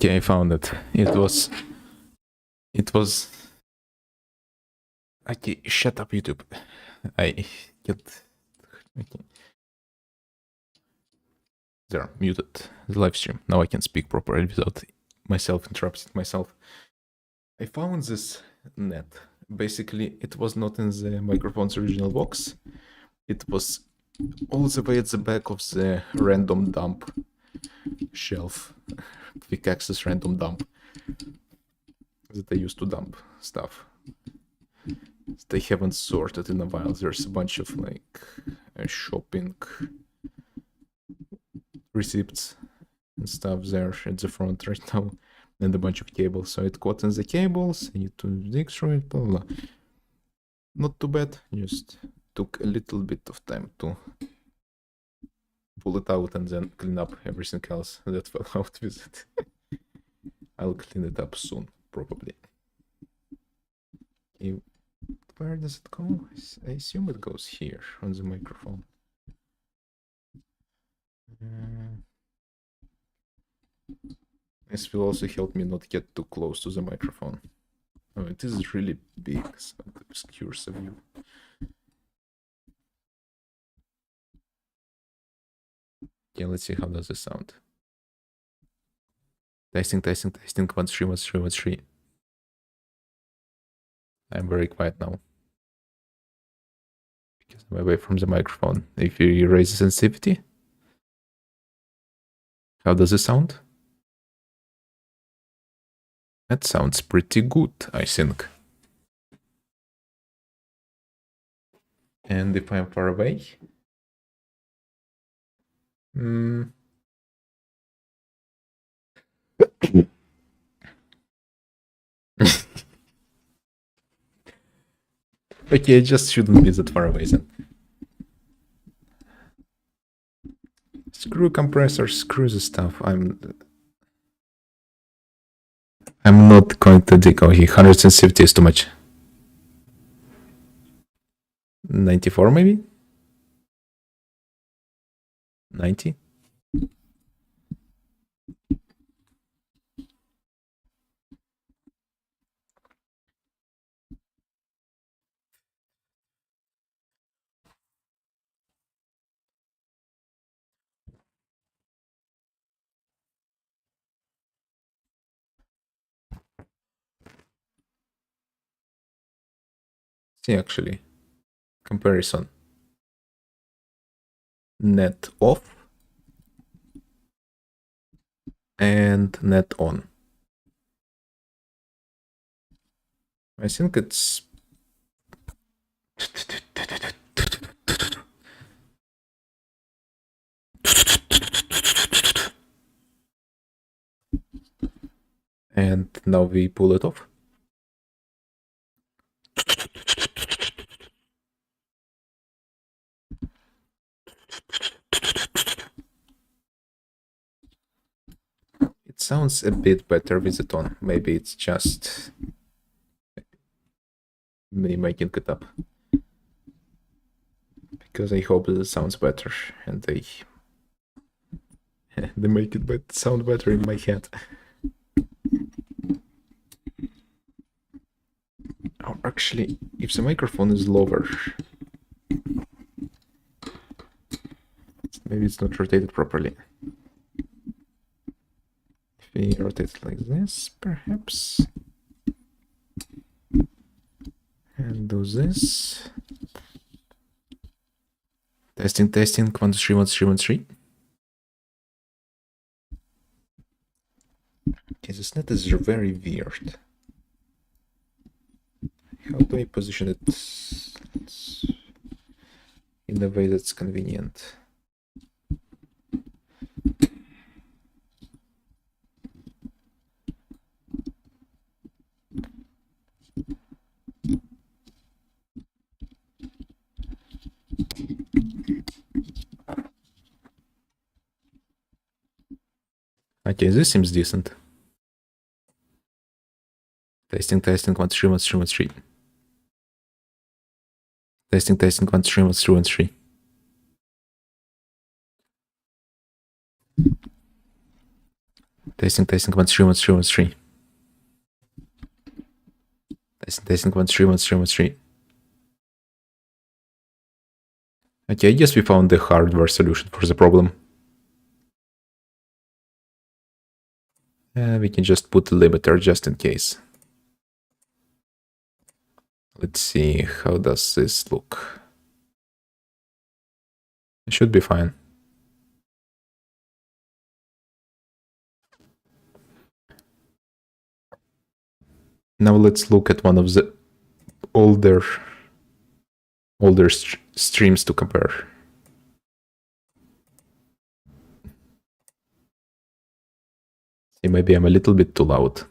Okay, I found it. It was. Okay, shut up, YouTube. I can't. Okay. There, muted the live stream. Now I can speak properly without myself interrupting myself. I found this net. Basically, it was not in the microphone's original box. It was all the way at the back of the random dump shelf. Quick access random dump that I used to dump stuff. They haven't sorted in a while. There's a bunch of like shopping receipts and stuff there at the front right now, and a bunch of cables. So it caught in the cables. I need to dig through it. Blah, blah. Not too bad. Just took a little bit of time to pull it out and then clean up everything else that fell out with it. I'll clean it up soon, probably. Okay. Where does it go? I assume it goes here on the microphone. This will also help me not get too close to the microphone. Oh, it is really big, so it obscures the view. Okay, let's see how does this sound. Testing, testing, testing. 1, 3, 1, 3, 1, 3. I'm very quiet now because I'm away from the microphone. If you raise the sensitivity, how does it sound? That sounds pretty good, I think. And if I'm far away, okay, I just shouldn't be that far away then. Screw compressor, screw the stuff. I'm not going to dig. Oh, 100 sensitivity is too much. 94 maybe? 90? See, actually, comparison. Net off and net on. I think it's and now we pull it off. It sounds a bit better with it on. Maybe it's just me making it up. Because I hope that it sounds better and they make it sound better in my head. Oh, actually, if the microphone is lower, maybe it's not rotated properly. If we rotate it like this, perhaps, and do this. Testing, testing, 1, 2, 3, 1, 3, 1, 3. Okay, this net is very weird. How do I position it in a way that's convenient? Okay, this seems decent. Testing, testing, 1, 3, 1, 3, 1, 3. Testing, testing, 1, 3, 1, 3, 1, 3. Testing 1 3 1 3 1 3. Testing 1 3 1 3 1 3. Okay, I guess we found the hardware solution for the problem. We can just put a limiter just in case. Let's see, how does this look? It should be fine. Now let's look at one of the older streams to compare. See, maybe I'm a little bit too loud.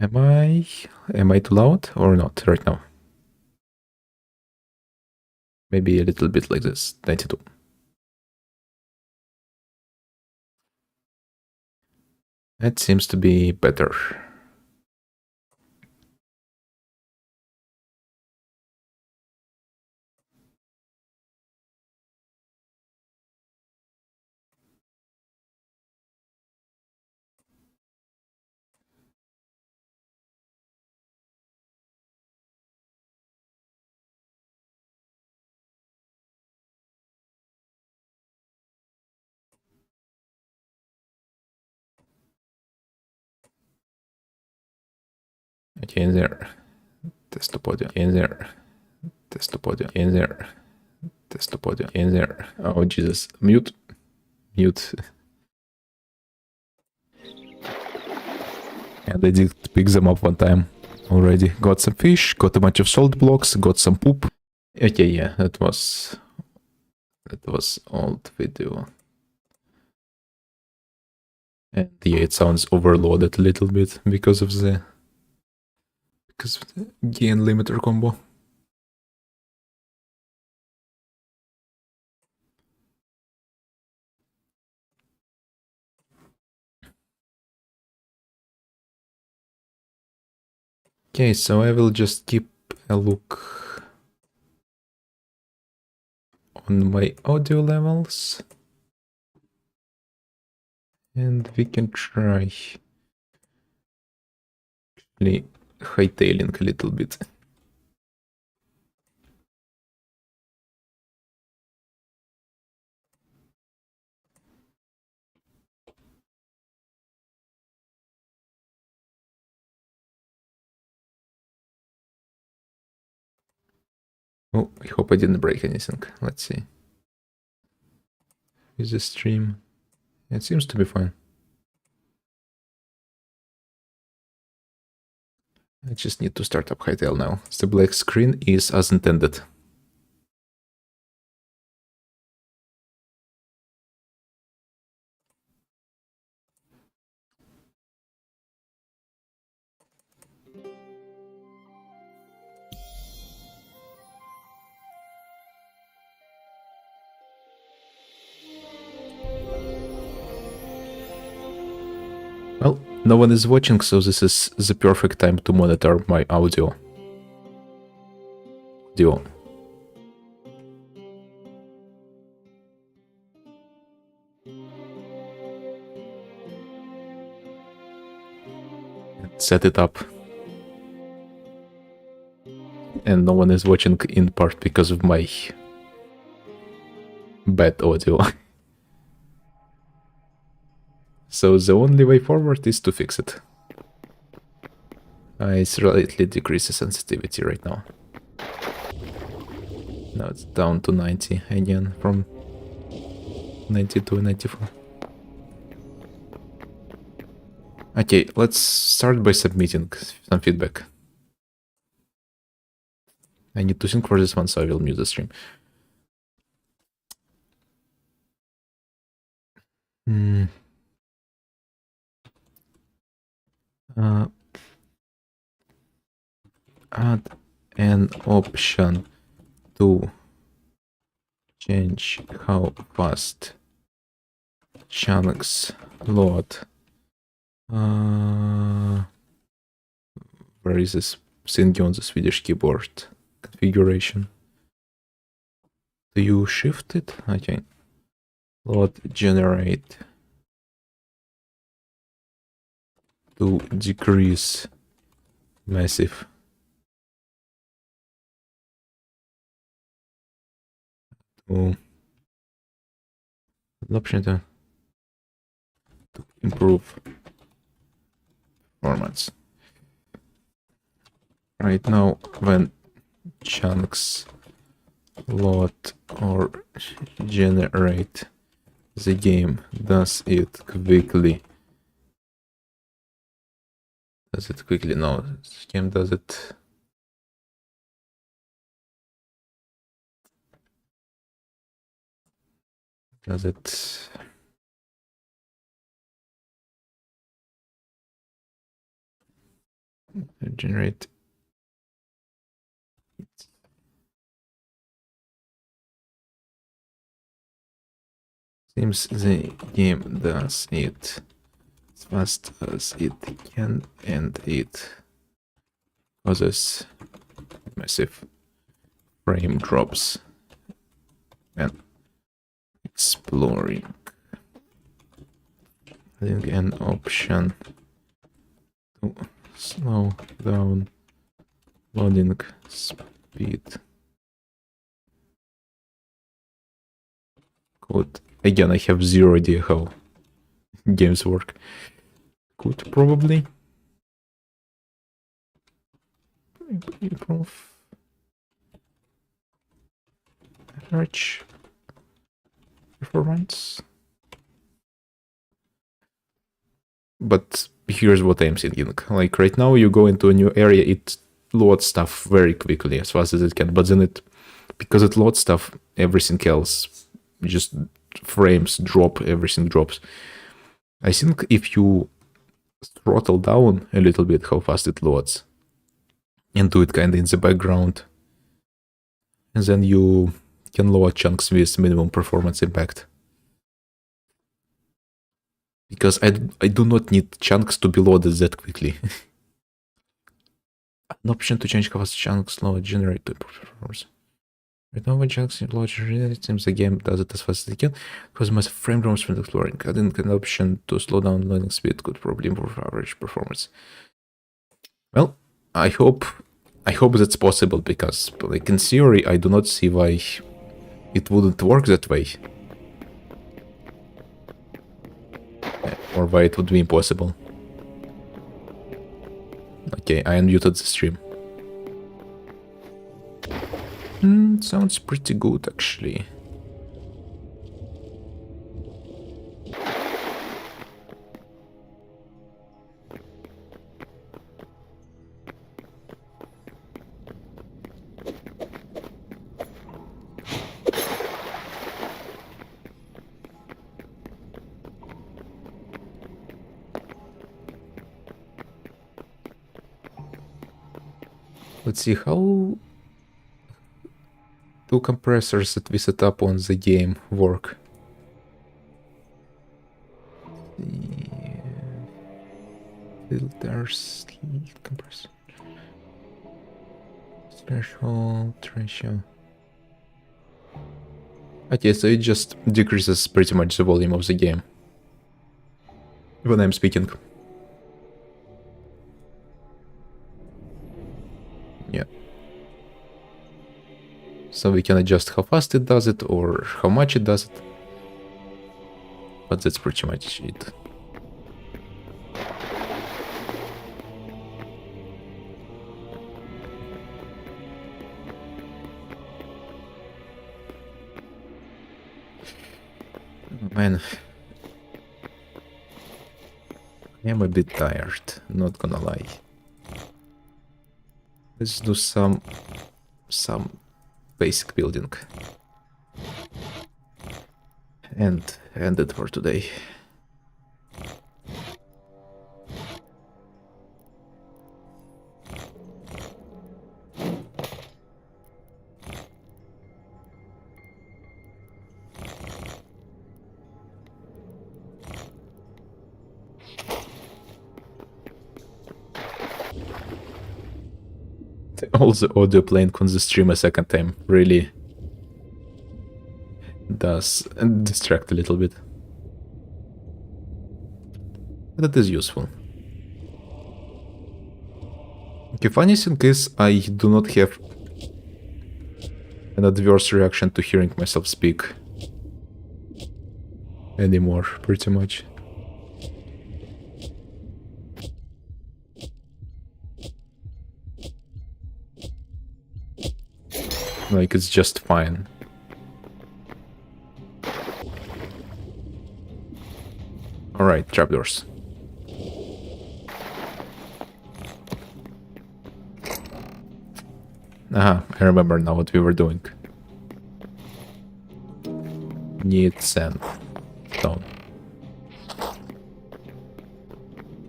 Am I too loud or not right now? Maybe a little bit like this, 92. That seems to be better. Okay, in there. Test the audio. In there. Test the audio. In there. Test the audio. In there. Oh, Jesus. Mute. Mute. And I did pick them up one time already. Got some fish, got a bunch of salt blocks, got some poop. Okay, yeah, that was old video. And yeah, it sounds overloaded a little bit because of the gain limiter combo. Okay, so I will just keep a look on my audio levels. And we can try actually hightailing a little bit. Oh, I hope I didn't break anything. Let's see. Is the stream? It seems to be fine. I just need to start up Hytale now. The black screen is as intended. Well, no one is watching, so this is the perfect time to monitor my audio. Set it up. And no one is watching in part because of my bad audio. So the only way forward is to fix it. I slightly decrease the sensitivity right now. Now it's down to 90 again from 92 and 94. Okay, let's start by submitting some feedback. I need to sync for this one, so I will mute the stream. Add an option to change how fast chunks load. Where is this thing on the Swedish keyboard? Configuration. Do you shift it? Okay. Load generate to decrease massive. To option to improve performance. Right now, when chunks load or generate, the game does it quickly. Does it quickly? No, the game does it. Does it? Generate. Seems the game does it as fast as it can, and it causes massive frame drops and exploring. Adding an option to slow down loading speed. Could again, I have zero idea how games work. Could probably improve average performance. But here's what I'm thinking. Like right now you go into a new area, it loads stuff very quickly, as fast as it can, but then it, because it loads stuff, everything else just frames drop, everything drops. I think if you throttle down a little bit how fast it loads and do it kind of in the background, and then you can load chunks with minimum performance impact. Because I do not need chunks to be loaded that quickly. An option to change how fast chunks load generate to improve performance. Right now when chunks load generate, it seems the game does it as fast as it can, because massive frame drops when exploring. Adding an option to slow down loading speed could probably improve average performance. Well, I hope that's possible, because like in theory I do not see why it wouldn't work that way. Or why it would be impossible. Okay, I unmuted the stream. Sounds pretty good, actually. Let's see how two compressors that we set up on the game work. Filters, compressor, threshold, ratio. Okay, so it just decreases pretty much the volume of the game when I'm speaking. Yeah. So we can adjust how fast it does it or how much it does it. But that's pretty much it. Oh, man. I am a bit tired, not gonna lie. Let's do some basic building. And end it for today. All the audio playing on the stream a second time, really does distract a little bit. But it is useful. Okay, funny thing is, I do not have an adverse reaction to hearing myself speak anymore, pretty much. Like, it's just fine. Alright, trapdoors. Aha, I remember now what we were doing. Need sand. Stone.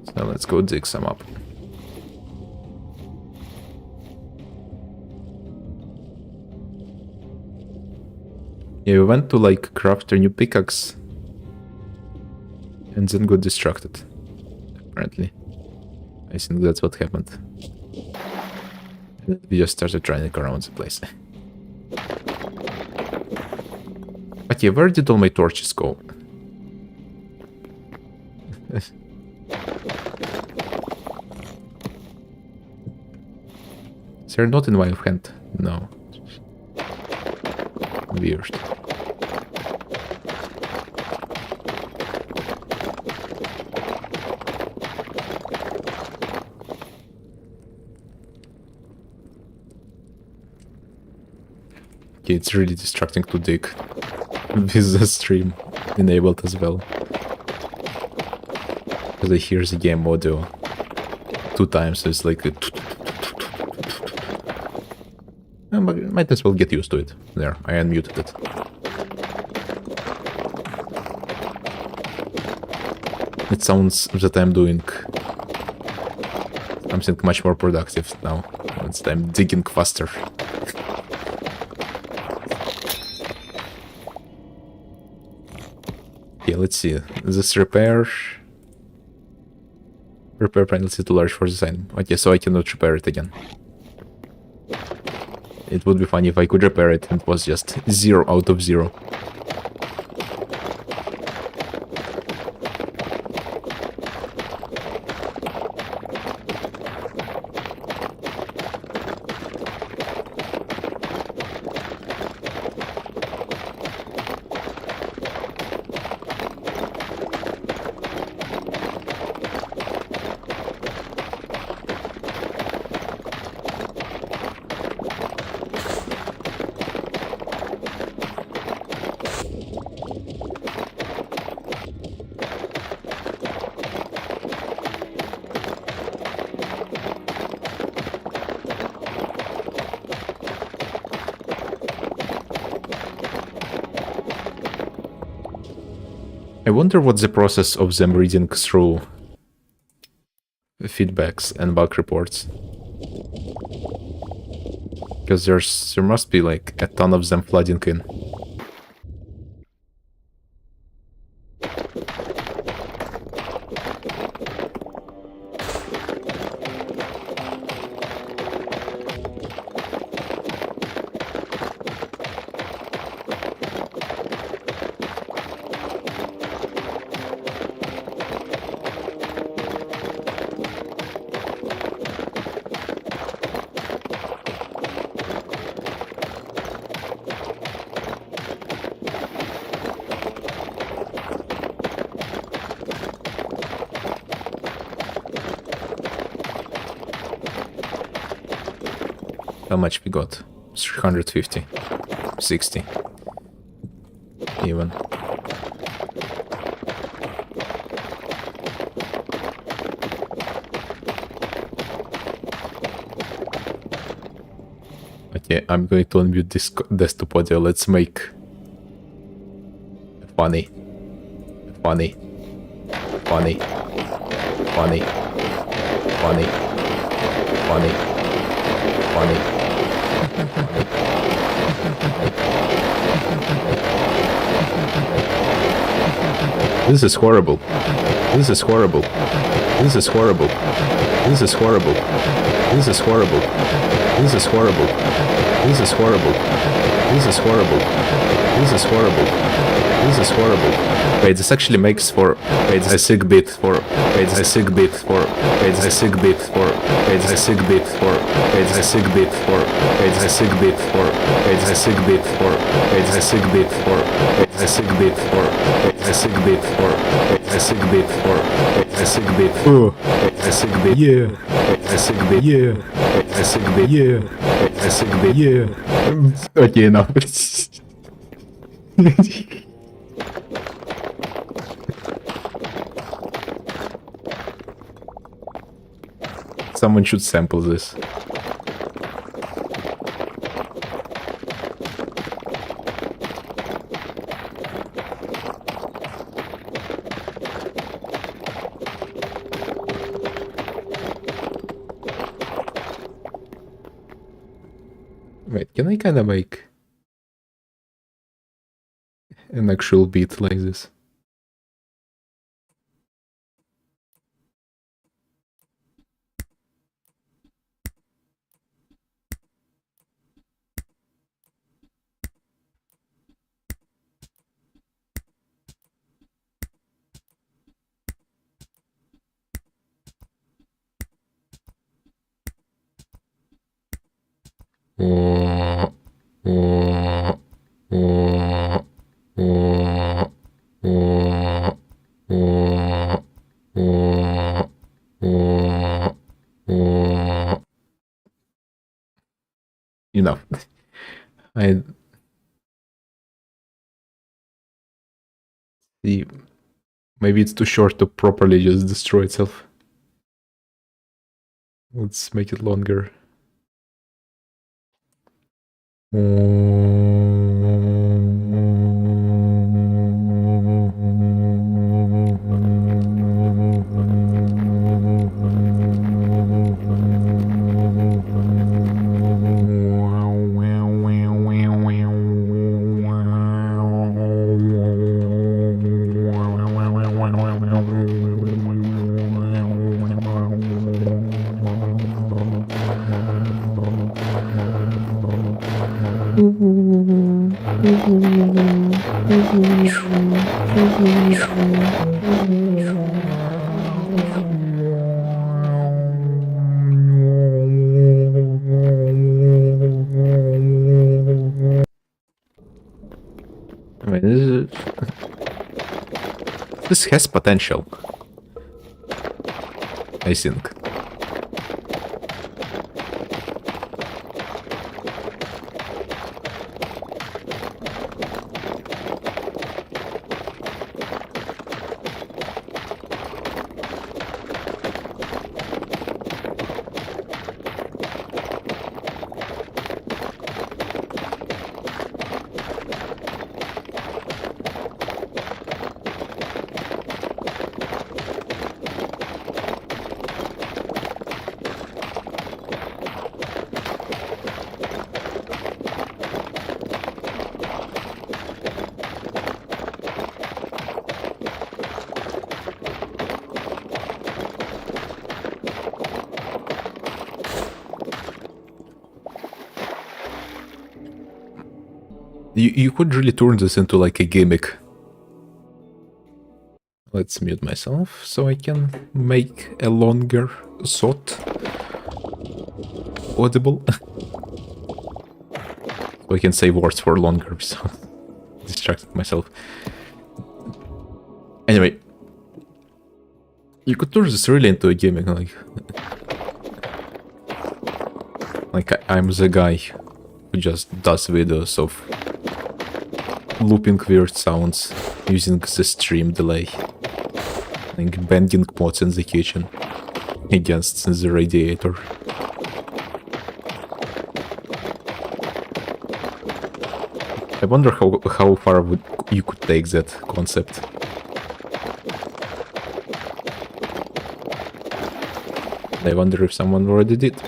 So let's go dig some up. Yeah, we went to like craft a new pickaxe and then got distracted. Apparently. I think that's what happened. We just started running around the place. But yeah, where did all my torches go? They're not in my hand. No. Weird. Okay, it's really distracting to dig with the stream enabled as well. Because I hear the game audio 2 times, so it's like a... I might as well get used to it. There, I unmuted it. It sounds that I'm doing something much more productive now. It's I'm digging faster. Okay, let's see. This repair penalty too large for the sign. Okay, so I cannot repair it again. It would be funny if I could repair it and it was just 0 out of 0. I wonder what the process of them reading through feedbacks and bug reports. Because there must be like a ton of them flooding in. How much we got? 350. 60. Even. Okay, I'm going to unmute this desktop audio. Let's make funny. Funny. Funny. Funny. Funny. Funny. Funny. This is horrible. This is horrible. This is horrible. This is horrible. This is horrible. This is horrible. This is horrible. This is horrible. This is horrible. This is horrible. Wait, this actually makes for a sick bit for a sick bit for a sick bit for a sick bit for a sick bit for a sick bit for a sick bit for a sick bit for a sick bit for a sick bit for a sick bit for a sick bit a sick bit yeah a sick bit yeah a sick bit yeah a sick bit yeah. Okay, enough. Someone should sample this. Wait, can I kind of make an actual beat like this? Enough. I see. Maybe it's too short to properly just destroy itself. Let's make it longer. I mean, this has potential, I think. You could really turn this into like a gimmick. Let's mute myself so I can make a longer thought audible. So I can say words for longer, so distracted myself. Anyway, you could turn this really into a gimmick, like I'm the guy who just does videos of looping weird sounds using the stream delay, like banging pots in the kitchen against the radiator. I wonder how far you could take that concept. I wonder if someone already did.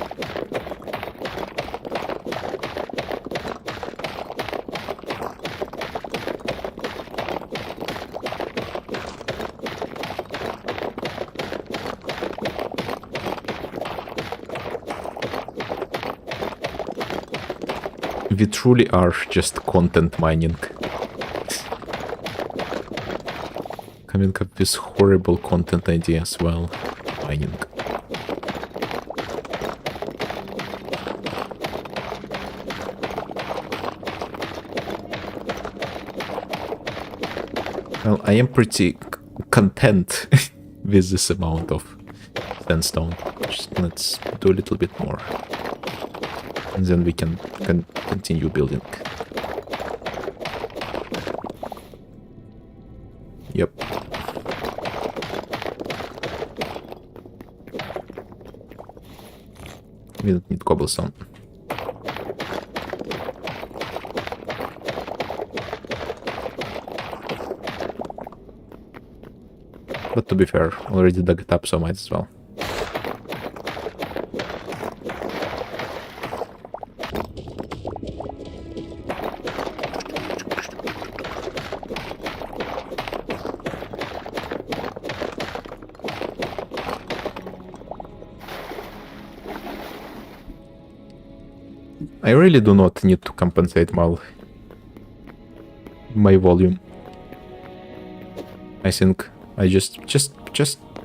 We truly are just content mining. Coming up with horrible content idea as well. Mining. Well, I am pretty content with this amount of sandstone. Just let's do a little bit more. And then we can continue building. Yep. We don't need cobblestone. But to be fair, already dug it up, so might as well. I really do not need to compensate my volume. I think I just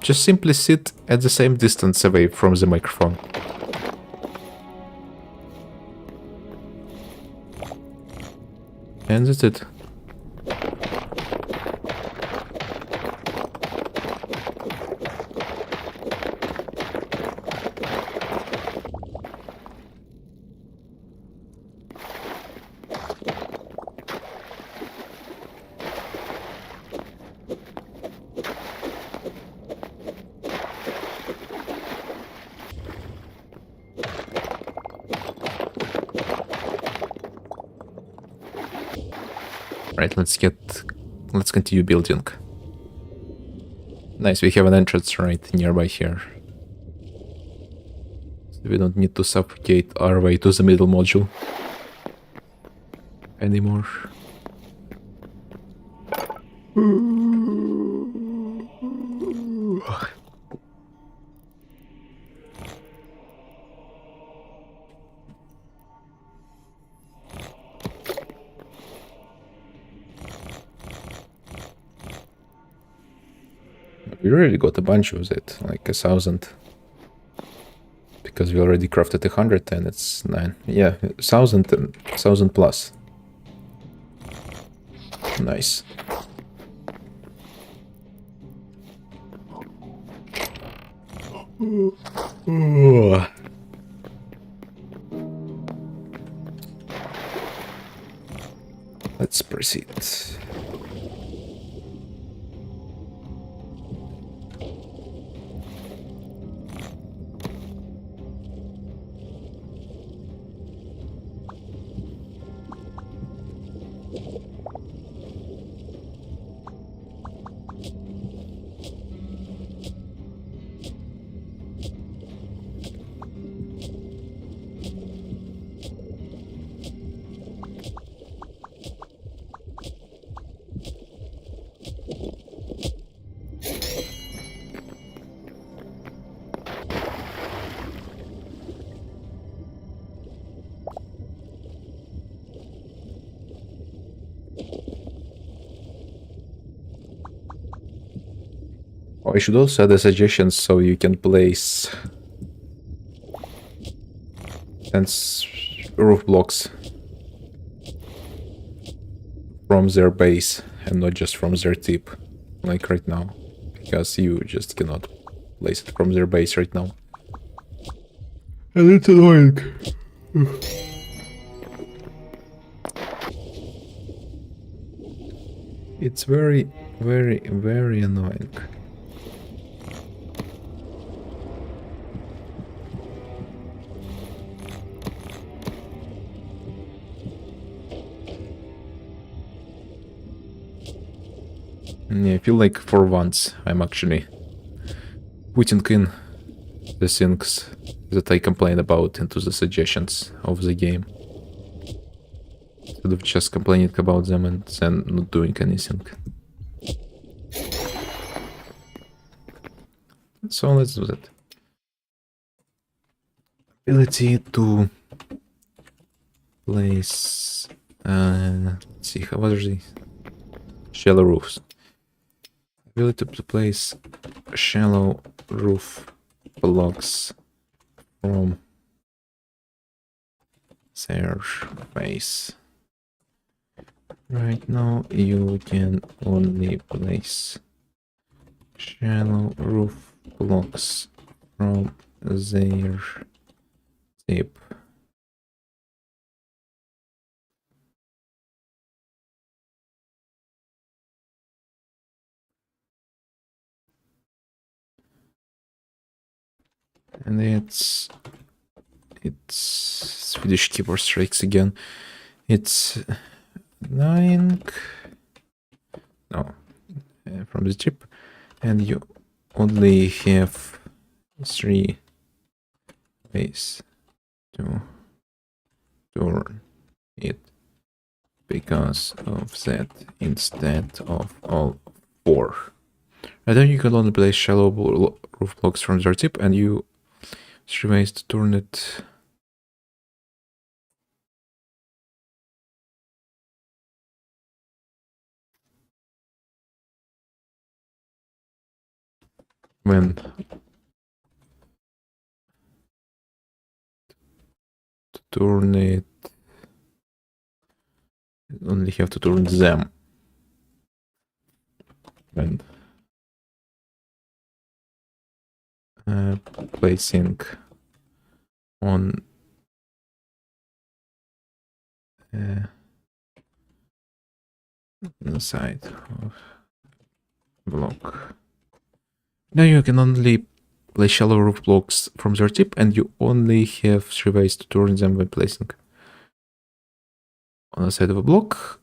simply sit at the same distance away from the microphone. And that's it. Right, let's continue building. Nice, we have an entrance right nearby here. So we don't need to suffocate our way to the middle module anymore. We really got a bunch of it, like 1,000. Because we already crafted 100 and it's 9. Yeah, 1,000 and 1,000 plus. Nice. Let's proceed. Oh, I should also add the suggestions so you can place fence roof blocks from their base and not just from their tip, like right now, because you just cannot place it from their base right now. And it's annoying. It's very, very, very annoying. Yeah, I feel like for once I'm actually putting in the things that I complain about into the suggestions of the game, instead of just complaining about them and then not doing anything. So let's do that. Ability to place, let's see, how was the shallow roofs? Ability to place shallow roof blocks from their base. Right now you can only place shallow roof blocks from their tip. And it's Swedish keyboard strikes again. It's 9 from the chip, and you only have 3 ways to turn it because of that instead of all 4. And then you can only place shallow roof blocks from their tip, and you 3 ways to turn it. When to turn it, you only have to turn them. When placing on the side of block. Now you can only place shallow roof blocks from their tip, and you only have 3 ways to turn them when placing on the side of a block.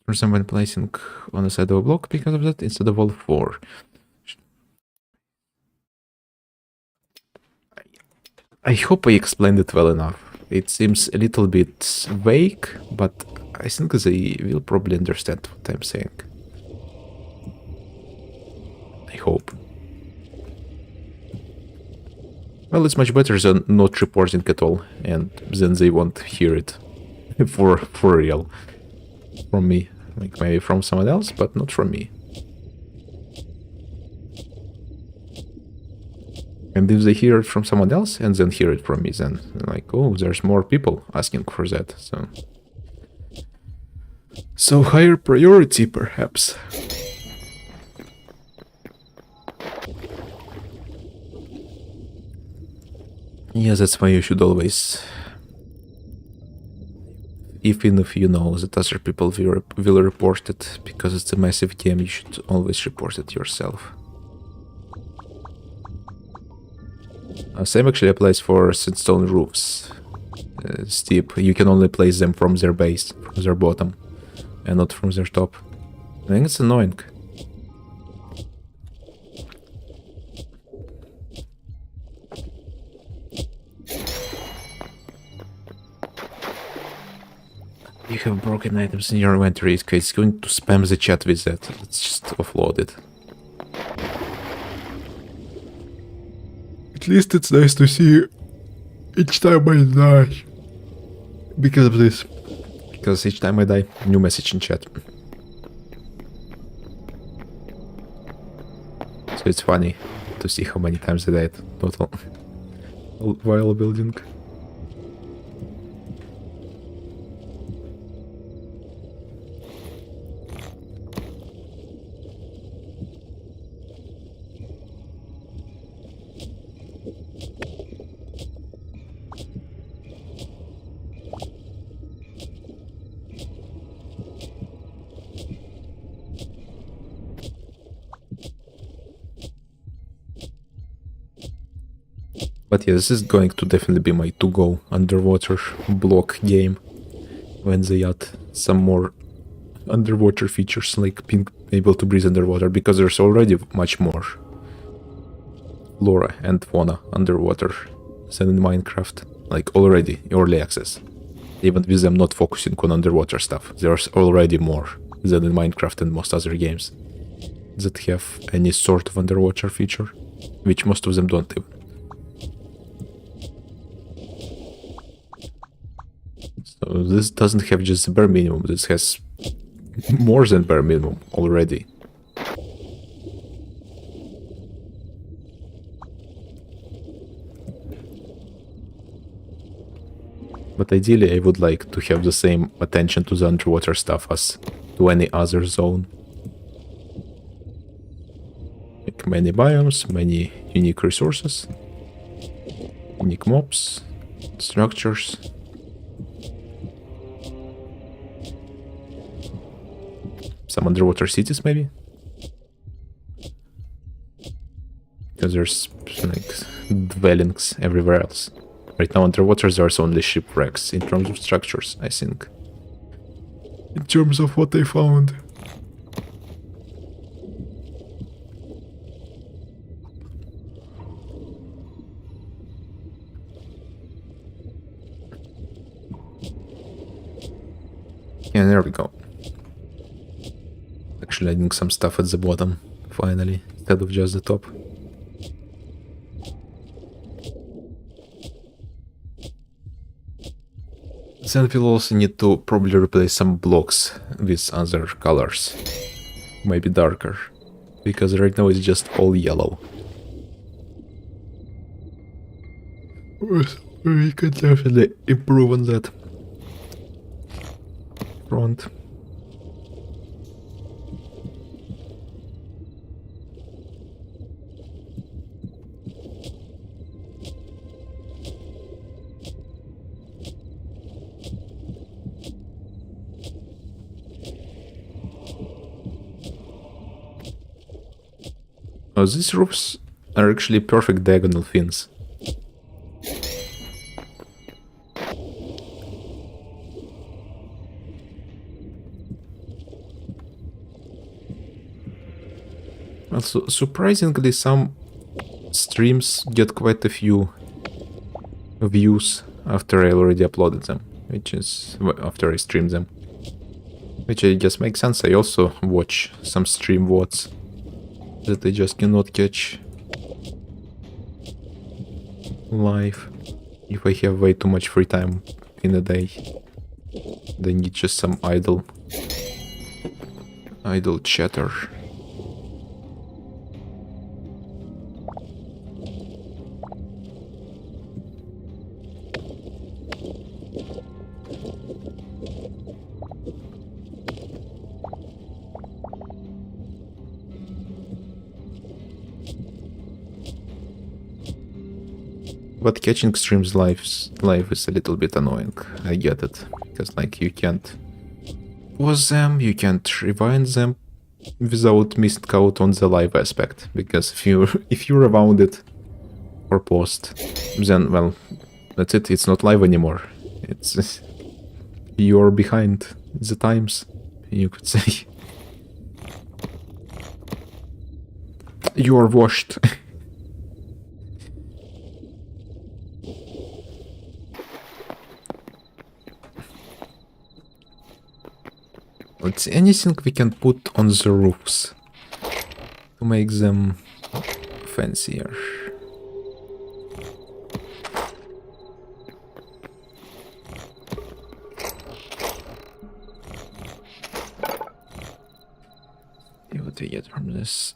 Turn them when placing on the side of a block because of that, instead of all 4. I hope I explained it well enough. It seems a little bit vague, but I think they will probably understand what I'm saying. I hope. Well, it's much better than not reporting at all, and then they won't hear it for real from me. Like maybe from someone else, but not from me. And if they hear it from someone else and then hear it from me, then like, oh, there's more people asking for that. So higher priority, perhaps. Yeah, that's why you should always, even if you know that other people will report it, because it's a massive game, you should always report it yourself. Same actually applies for sandstone roofs. Steep, you can only place them from their base, from their bottom, and not from their top. I think it's annoying. You have broken items in your inventory. It's going to spam the chat with that. Let's just offload it. At least it's nice to see each time I die. Because of this. Because each time I die, new message in chat. So it's funny to see how many times I died total while building. But yeah, this is going to definitely be my to-go underwater block game when they add some more underwater features, like being able to breathe underwater, because there's already much more flora and fauna underwater than in Minecraft, like already early access. Even with them not focusing on underwater stuff, there's already more than in Minecraft and most other games that have any sort of underwater feature, which most of them don't even. This doesn't have just the bare minimum, this has more than bare minimum already. But ideally I would like to have the same attention to the underwater stuff as to any other zone. Like many biomes, many unique resources, unique mobs, structures. Some underwater cities maybe? Because there's like dwellings everywhere else. Right now underwater there's only shipwrecks in terms of structures, I think. In terms of what I found. Yeah, there we go. Actually adding some stuff at the bottom, finally, instead of just the top. Then we'll also need to probably replace some blocks with other colors. Maybe darker. Because right now it's just all yellow. We can definitely improve on that front. Oh, these roofs are actually perfect diagonal fins. Also, surprisingly, some streams get quite a few views after I already uploaded them, which is after I stream them. Which I guess makes sense. I also watch some stream VODs that I just cannot catch live if I have way too much free time in a day. They need just some idle chatter. But catching streams live is a little bit annoying, I get it. Because like you can't pause them, you can't rewind them without missing out on the live aspect. Because if you rewound it or paused, then well, that's it, it's not live anymore. It's you're behind the times, you could say. You're washed. Let's see, anything we can put on the roofs to make them fancier. See what we get from this.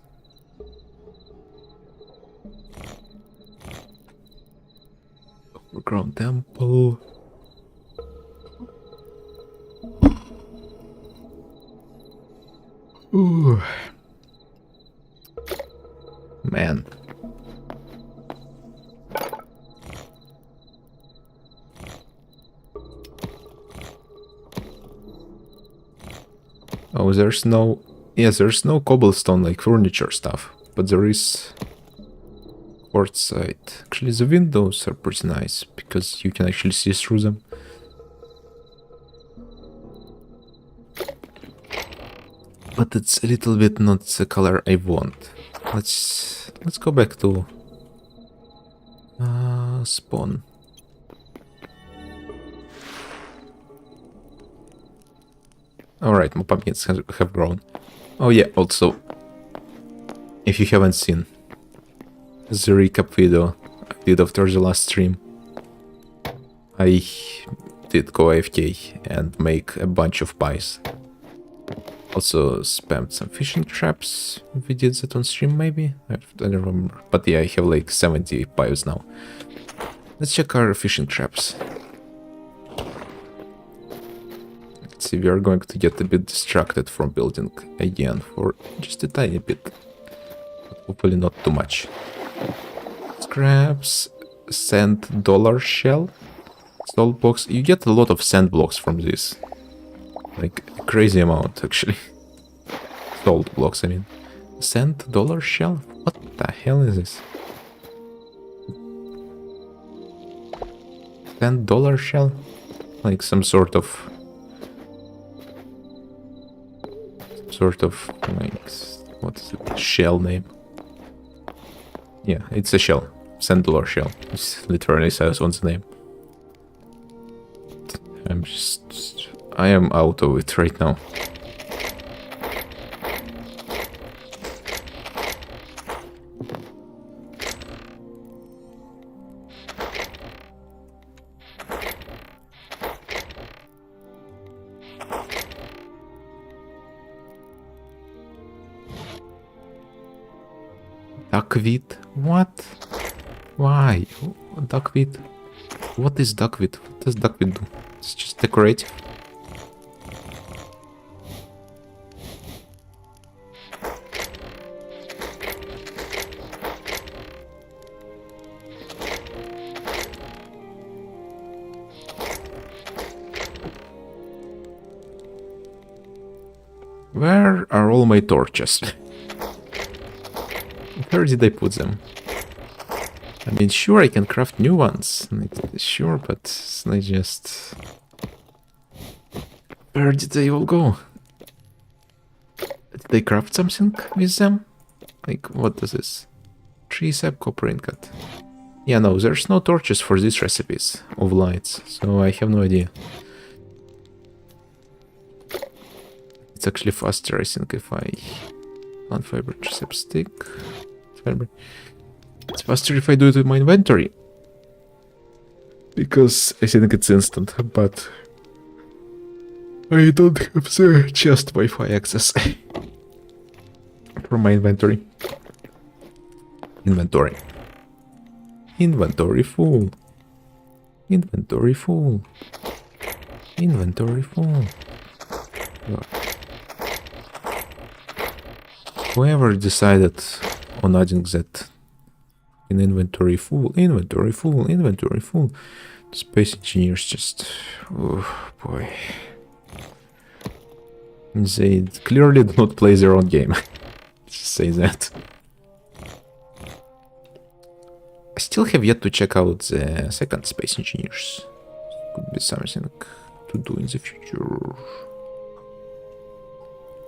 Overgrown temple. Ooh. Man. Oh, there's no... Yes, there's no cobblestone like furniture stuff, but there is quartzite. Actually, the windows are pretty nice, because you can actually see through them. But it's a little bit not the color I want. Let's go back to spawn. Alright, my pumpkins have grown. Oh yeah, also, if you haven't seen the recap video I did after the last stream, I did go AFK and make a bunch of pies. Also spammed some fishing traps. We did that on stream maybe? I don't remember. But yeah, I have like 70 pies now. Let's check our fishing traps. Let's see, we are going to get a bit distracted from building again for just a tiny bit. But hopefully not too much. Scraps, sand dollar shell, salt blocks. You get a lot of sand blocks from this. Like a crazy amount actually. Salt blocks, I mean. Sand dollar shell? What the hell is this? Sand dollar shell? Like some sort of like, what is it? Shell name? Yeah, it's a shell. Sand dollar shell. It literally says on the name. I am out of it right now. Duckweed? What? Why? Duckweed? What is duckweed? What does duckweed do? It's just decorative. Where are all my torches? Where did I put them? I mean, sure, I can craft new ones. Sure, but I just... Where did they all go? Did they craft something with them? Like, what is this? Tree sap, copper ingot. Yeah, no, there's no torches for these recipes of lights, so I have no idea. It's actually faster, I think, if I... Plant fiber, sap stick... Fiber. It's faster if I do it with my inventory. Because I think it's instant, but... I don't have the just Wi-Fi access from my inventory. Inventory. Inventory full. Inventory full. Inventory full. God. Whoever decided on adding that in inventory full, inventory full, inventory full. Space engineers just... Oh boy. They clearly do not play their own game. Just say that. I still have yet to check out the second Space Engineers. Could be something to do in the future.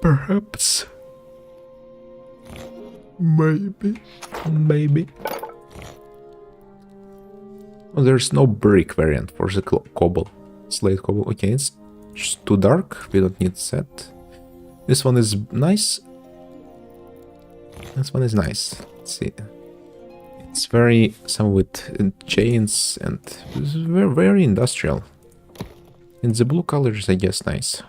Perhaps. Maybe. Maybe. Oh, there's no brick variant for the cobble. Slate cobble. Okay, it's just too dark. We don't need that. This one is nice. This one is nice. Let's see. It's very, some with chains and it's very, very industrial. And the blue colors, I guess, nice.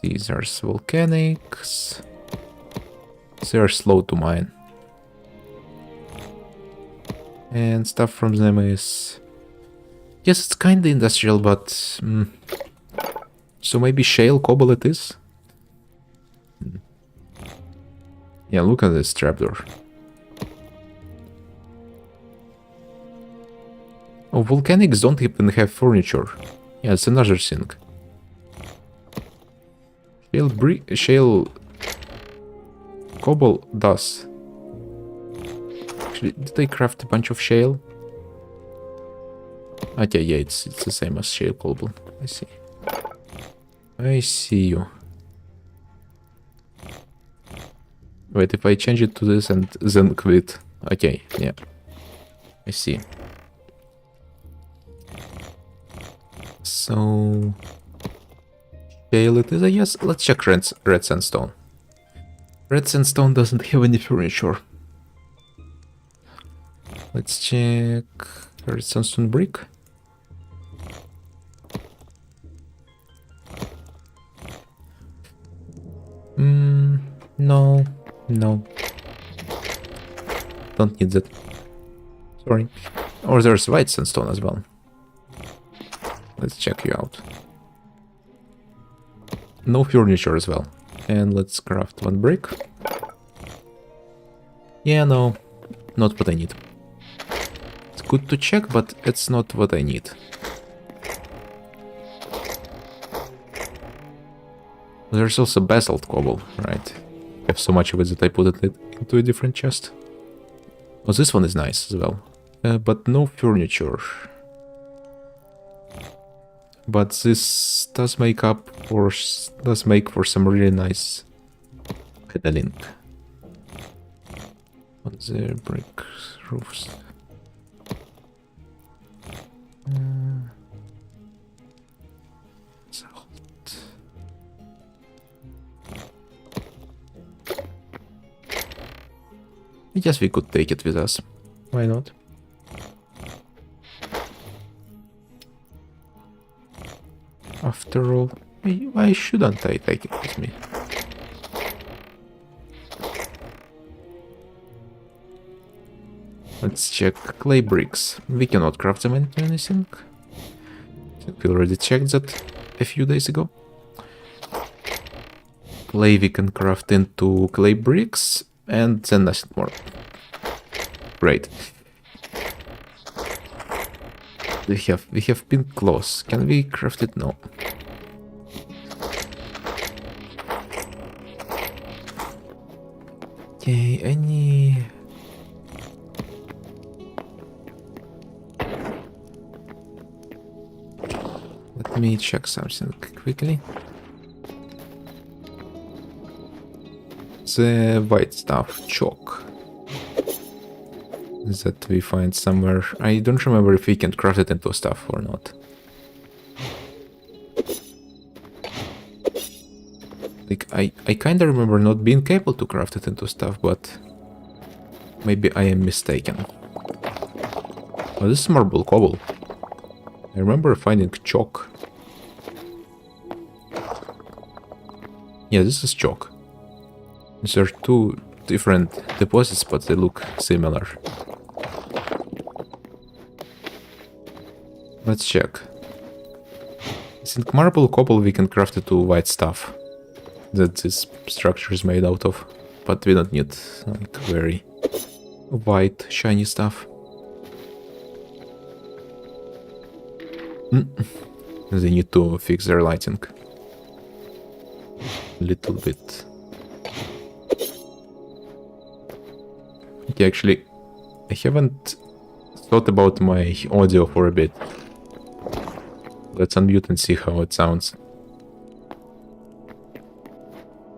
These are volcanics. They are slow to mine. And stuff from them is... Yes, it's kinda industrial, but... So maybe shale cobble it is? Yeah, look at this trapdoor. Oh, volcanics don't even have furniture. Yeah, it's another thing. Shale cobble does. Actually, did I craft a bunch of shale? Okay, yeah, it's the same as shale cobble. I see. I see you. Wait, if I change it to this and then quit. Okay, yeah. I see. So... Shale it is, I guess. Let's check red sandstone. Red sandstone doesn't have any furniture. Let's check red sandstone brick. No. Don't need that. Sorry. Or there's white sandstone as well. Let's check you out. No furniture as well. And let's craft one brick. Yeah, no. Not what I need. It's good to check, but it's not what I need. There's also basalt cobble, right? I have so much of it that I put it into a different chest. Oh, this one is nice as well. But no furniture. But this does make for some really nice pedaling on the brick roofs. Salt. I guess we could take it with us. Why not? After all, why shouldn't I take it with me? Let's check clay bricks. We cannot craft them into anything. I think we already checked that a few days ago. Clay we can craft into clay bricks and then nothing more. Great. We have been close. Can we craft it? No. Okay, any... Let me check something quickly. The white stuff, chalk. That we find somewhere. I don't remember if we can craft it into stuff or not. Like, I kinda remember not being able to craft it into stuff, but maybe I am mistaken. Oh, this is marble cobble. I remember finding chalk. Yeah, this is chalk. These are two different deposits, but they look similar. Let's check. I think marble cobble we can craft it to white stuff that this structure is made out of, but we don't need like very white shiny stuff. They need to fix their lighting a little bit. Okay, actually, I haven't thought about my audio for a bit. Let's unmute and see how it sounds.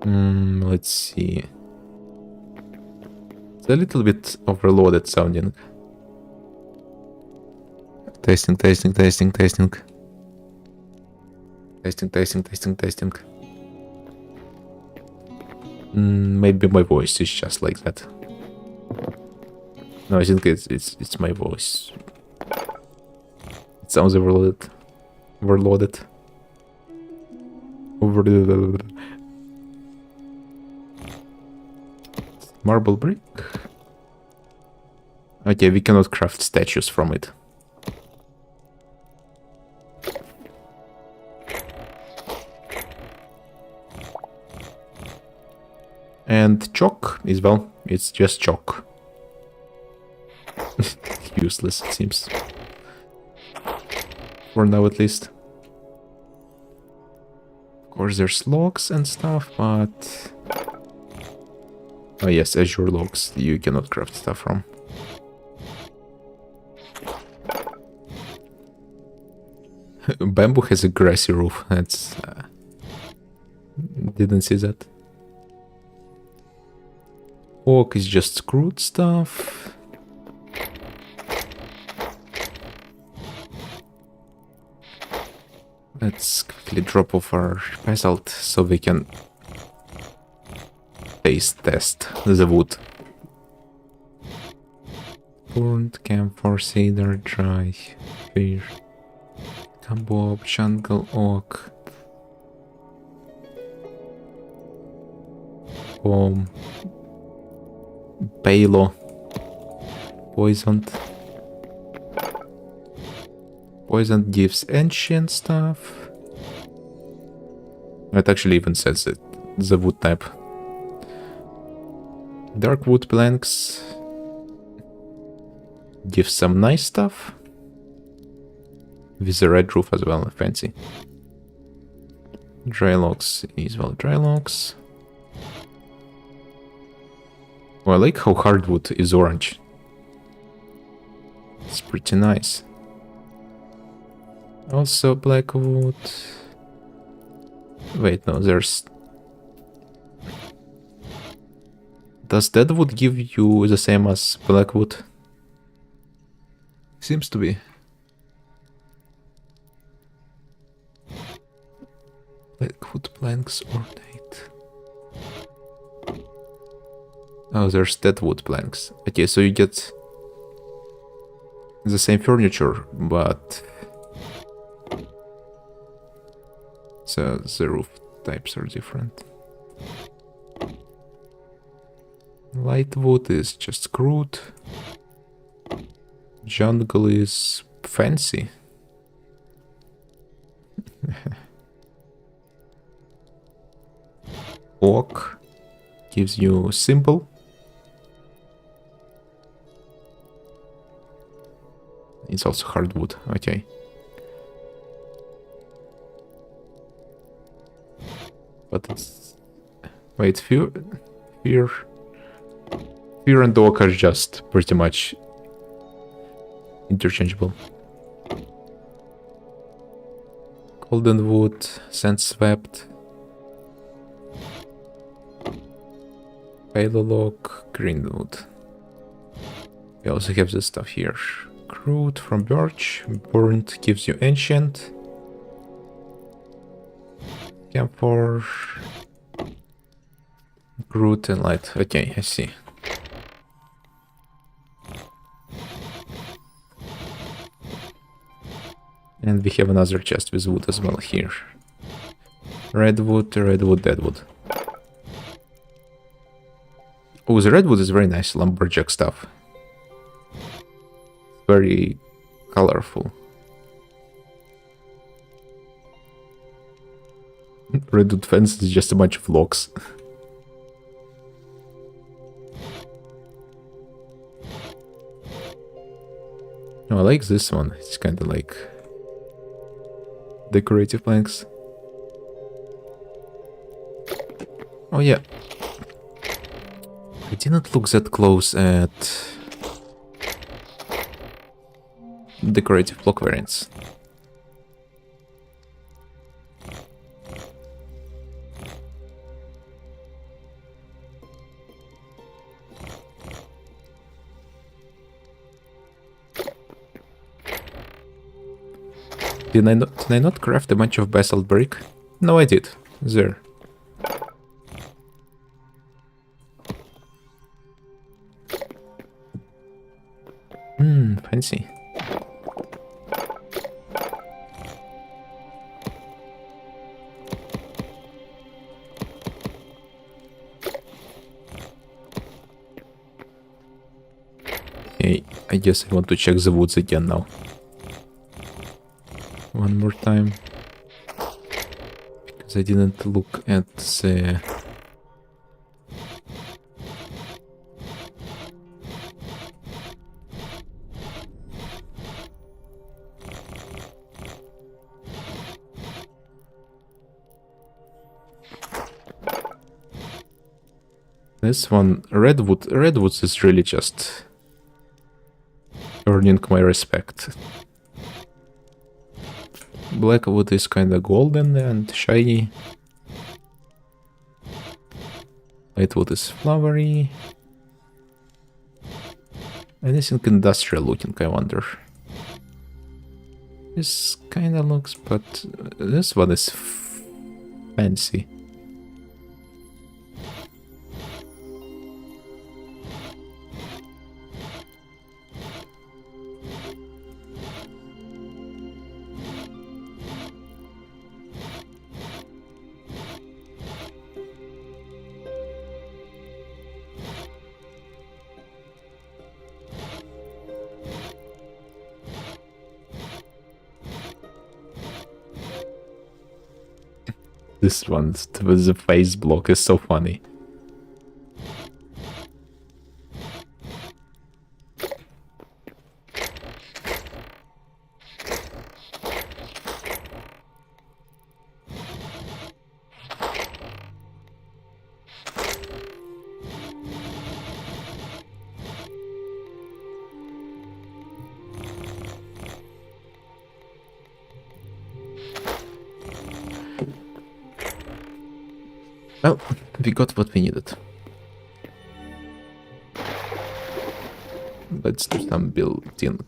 Let's see. It's a little bit overloaded sounding. Testing, testing, testing, testing. Testing, testing, testing, testing. Maybe my voice is just like that. No, I think it's my voice. It sounds overloaded. Overloaded. Overloaded. Marble brick. Okay, we cannot craft statues from it. And chalk is, well, it's just chalk. Useless, it seems. For now, at least. Of course, there's logs and stuff, but... Oh yes, azure logs you cannot craft stuff from. Bamboo has a grassy roof. That's... didn't see that. Oak is just screwed stuff. Let's quickly drop off our basalt so we can taste test the wood. Burnt camphor, cedar, dry fir, kabob, jungle oak, palm, Palo. Poisoned. Poisoned gives ancient stuff. It actually even says it. The wood type. Dark wood planks. Gives some nice stuff. With a red roof as well, fancy. Dry logs is well dry logs. Oh, I like how hardwood is orange. It's pretty nice. Also blackwood. Wait, no, there's... Does deadwood give you the same as blackwood? Seems to be. Blackwood planks ornate. Oh, there's deadwood planks. Okay, so you get the same furniture, but so the roof types are different. Light wood is just crude. Jungle is fancy. Oak gives you simple. It's also hardwood, okay. But it's... Wait, fear and oak are just pretty much interchangeable. Golden wood, sand swept. Palo log, green wood. We also have this stuff here. Crude from birch, burnt gives you ancient. Camphor, crude and light. Okay, I see. And we have another chest with wood as well here. Redwood, deadwood. Oh, the redwood is very nice lumberjack stuff. Very colorful. Redwood fence is just a bunch of logs. Oh, I like this one. It's kind of like decorative planks. Oh yeah. I didn't look that close at decorative block variants. Did I not craft a bunch of basalt brick? No, I did. There. Fancy. Okay, I guess I want to check the woods again now. One more time. Because I didn't look at the... This one, redwoods is really just earning my respect. Blackwood is kinda golden and shiny. Lightwood is flowery. Anything industrial looking, I wonder. This kinda looks, but this one is fancy. This one with the face block is so funny. Well, we got what we needed. Let's do some building.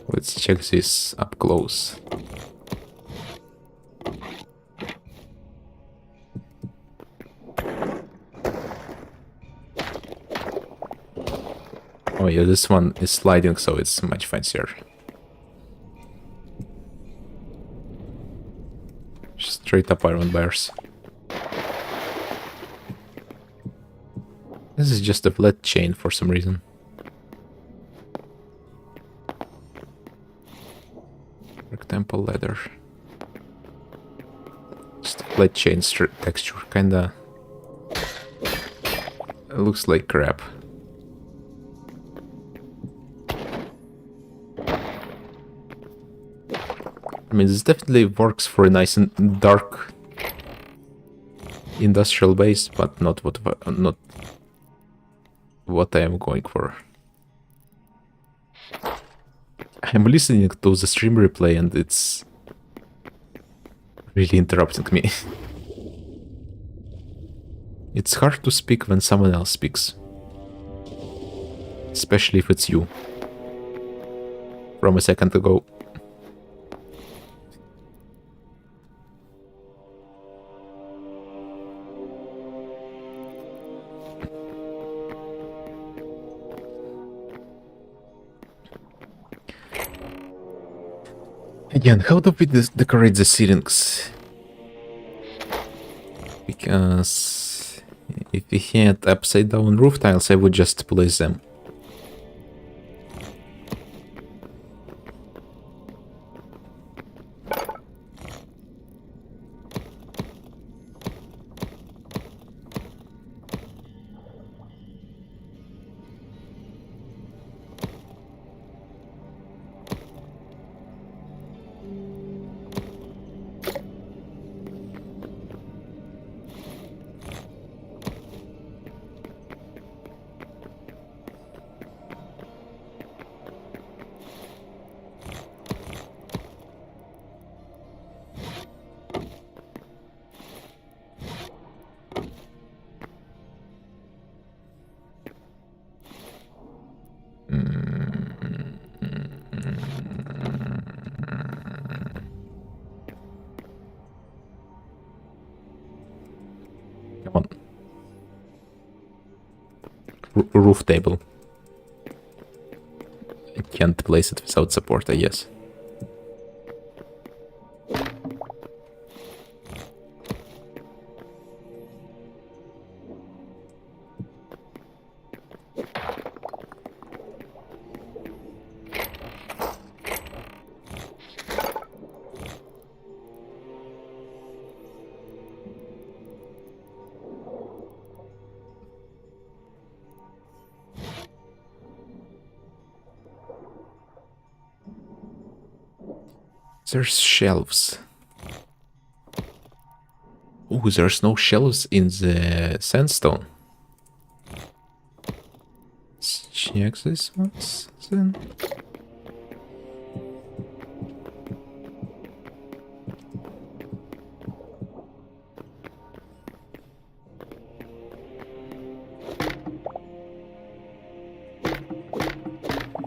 Let's check this up close. Oh yeah, this one is sliding, so it's much fancier. Straight up iron bars. This is just a flat chain for some reason. Temple ladder. Just a flat chain texture, kinda looks like crap. I mean, this definitely works for a nice and dark industrial base, but not what I am going for. I'm listening to the stream replay and it's really interrupting me. It's hard to speak when someone else speaks. Especially if it's you. From a second ago. Again, how do we decorate the ceilings? Because if we had upside down roof tiles, I would just place them. Come on. Roof table. I can't place it without support, I guess. There's shelves. Oh, there's no shelves in the sandstone. Let's check this once then.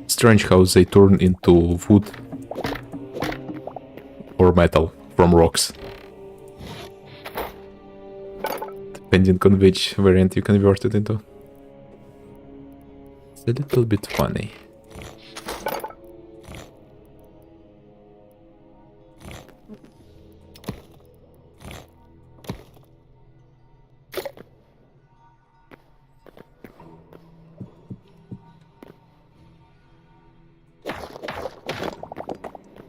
Strange how they turn into wood or metal from rocks, depending on which variant you convert it into. It's a little bit funny.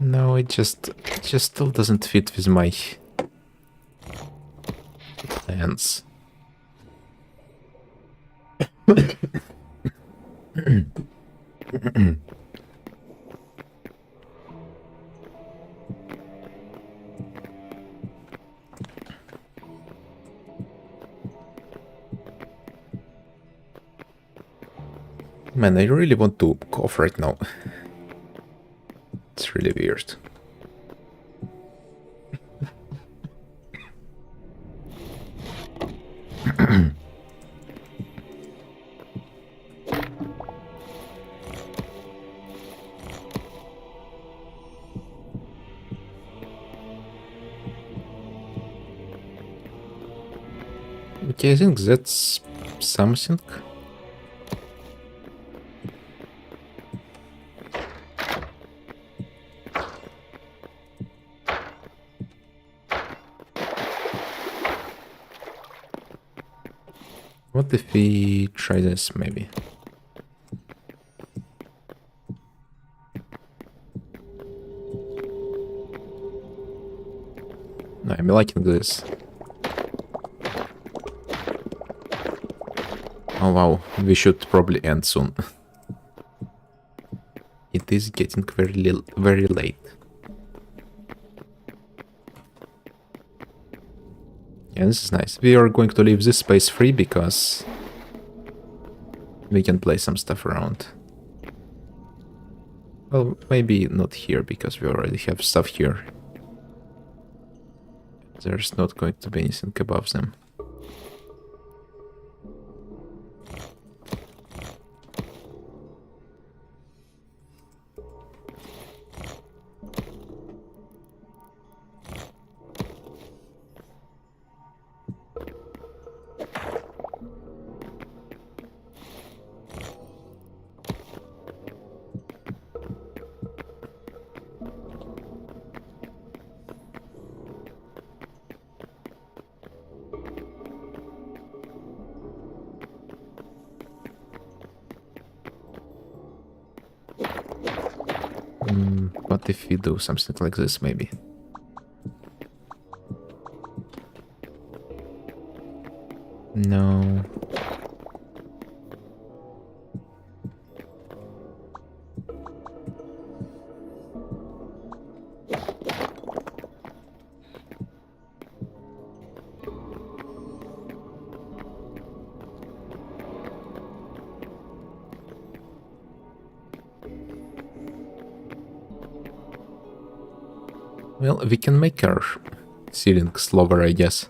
No, it just still doesn't fit with my plans. Man, I really want to cough right now. It's really weird. Okay, I think that's something. What if we try this, maybe? No, I'm liking this. Oh wow, we should probably end soon. It is getting very late. Yeah, this is nice. We are going to leave this space free because we can play some stuff around. Well, maybe not here because we already have stuff here. There's not going to be anything above them. What if we do something like this, maybe? No. Well, we can make our ceiling slower, I guess.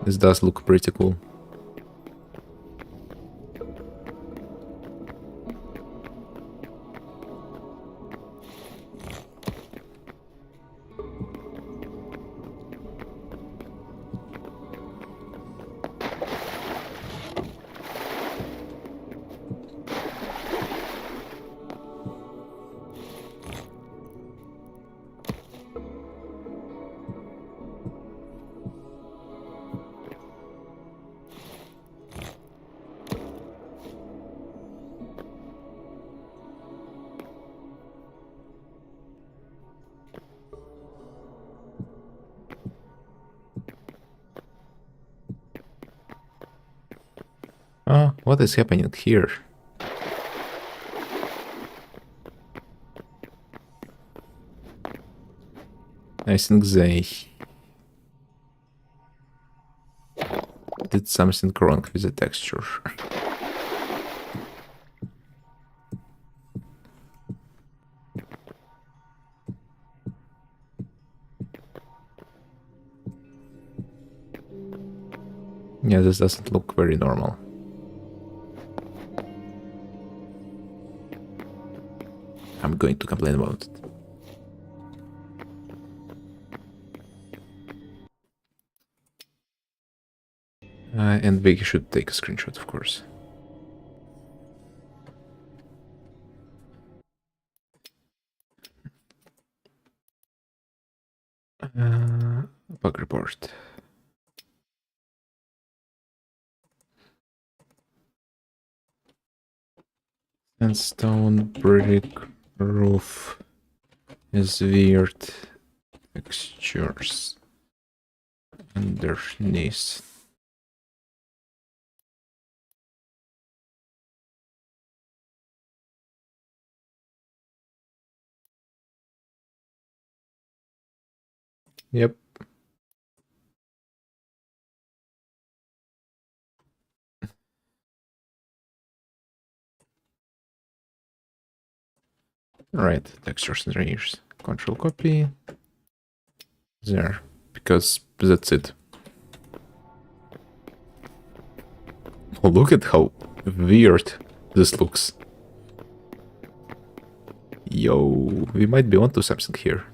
This does look pretty cool. Oh, what is happening here? I think they did something wrong with the texture. Yeah, this doesn't look very normal. I'm going to complain about it. And we should take a screenshot, of course. Bug report. Sandstone brick roof is weird textures underneath. Yep. Right, textures and layers. Control copy. There, because that's it. Oh, look at how weird this looks. Yo, we might be onto something here.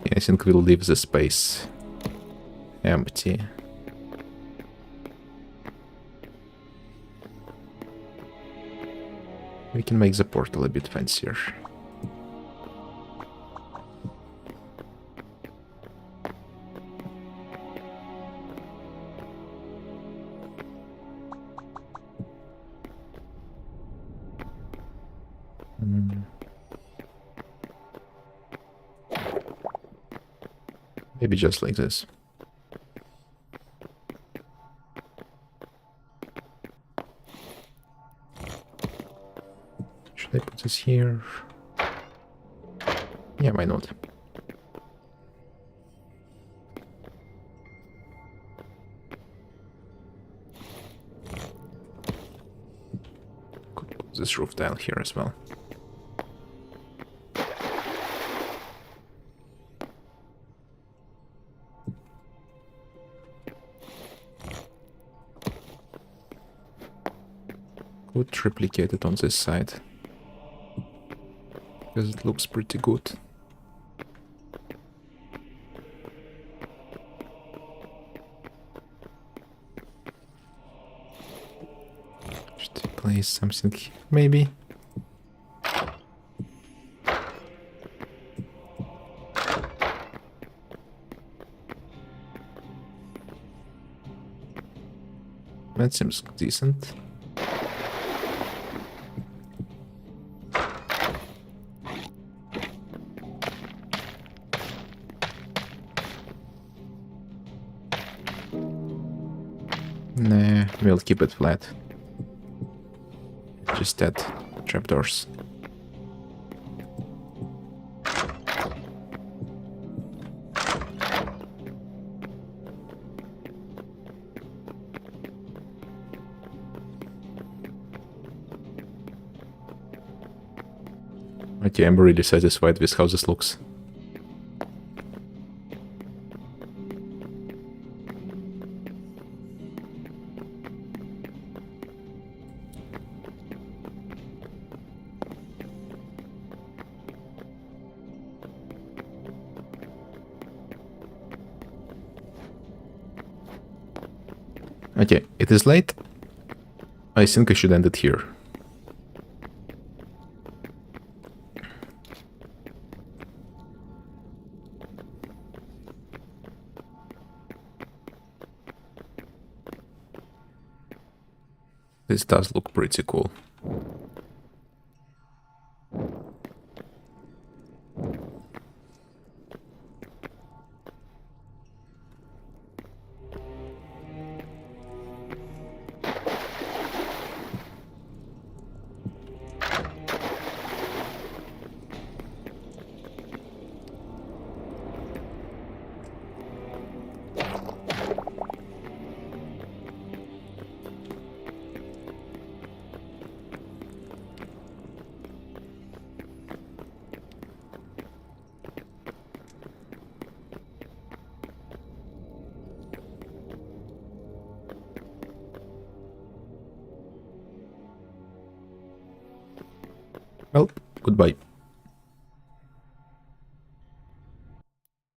I think we'll leave the space empty. We can make the portal a bit fancier. Maybe just like this. Should I put this here? Yeah, why not? Could put this roof tile here as well. Could replicate it on this side, because it looks pretty good. Should I place something here, maybe? That seems decent. Nah, we'll keep it flat. Just add trapdoors. Okay, I'm really satisfied with how this looks. Okay, it is late. I think I should end it here. This does look pretty cool. Well, goodbye.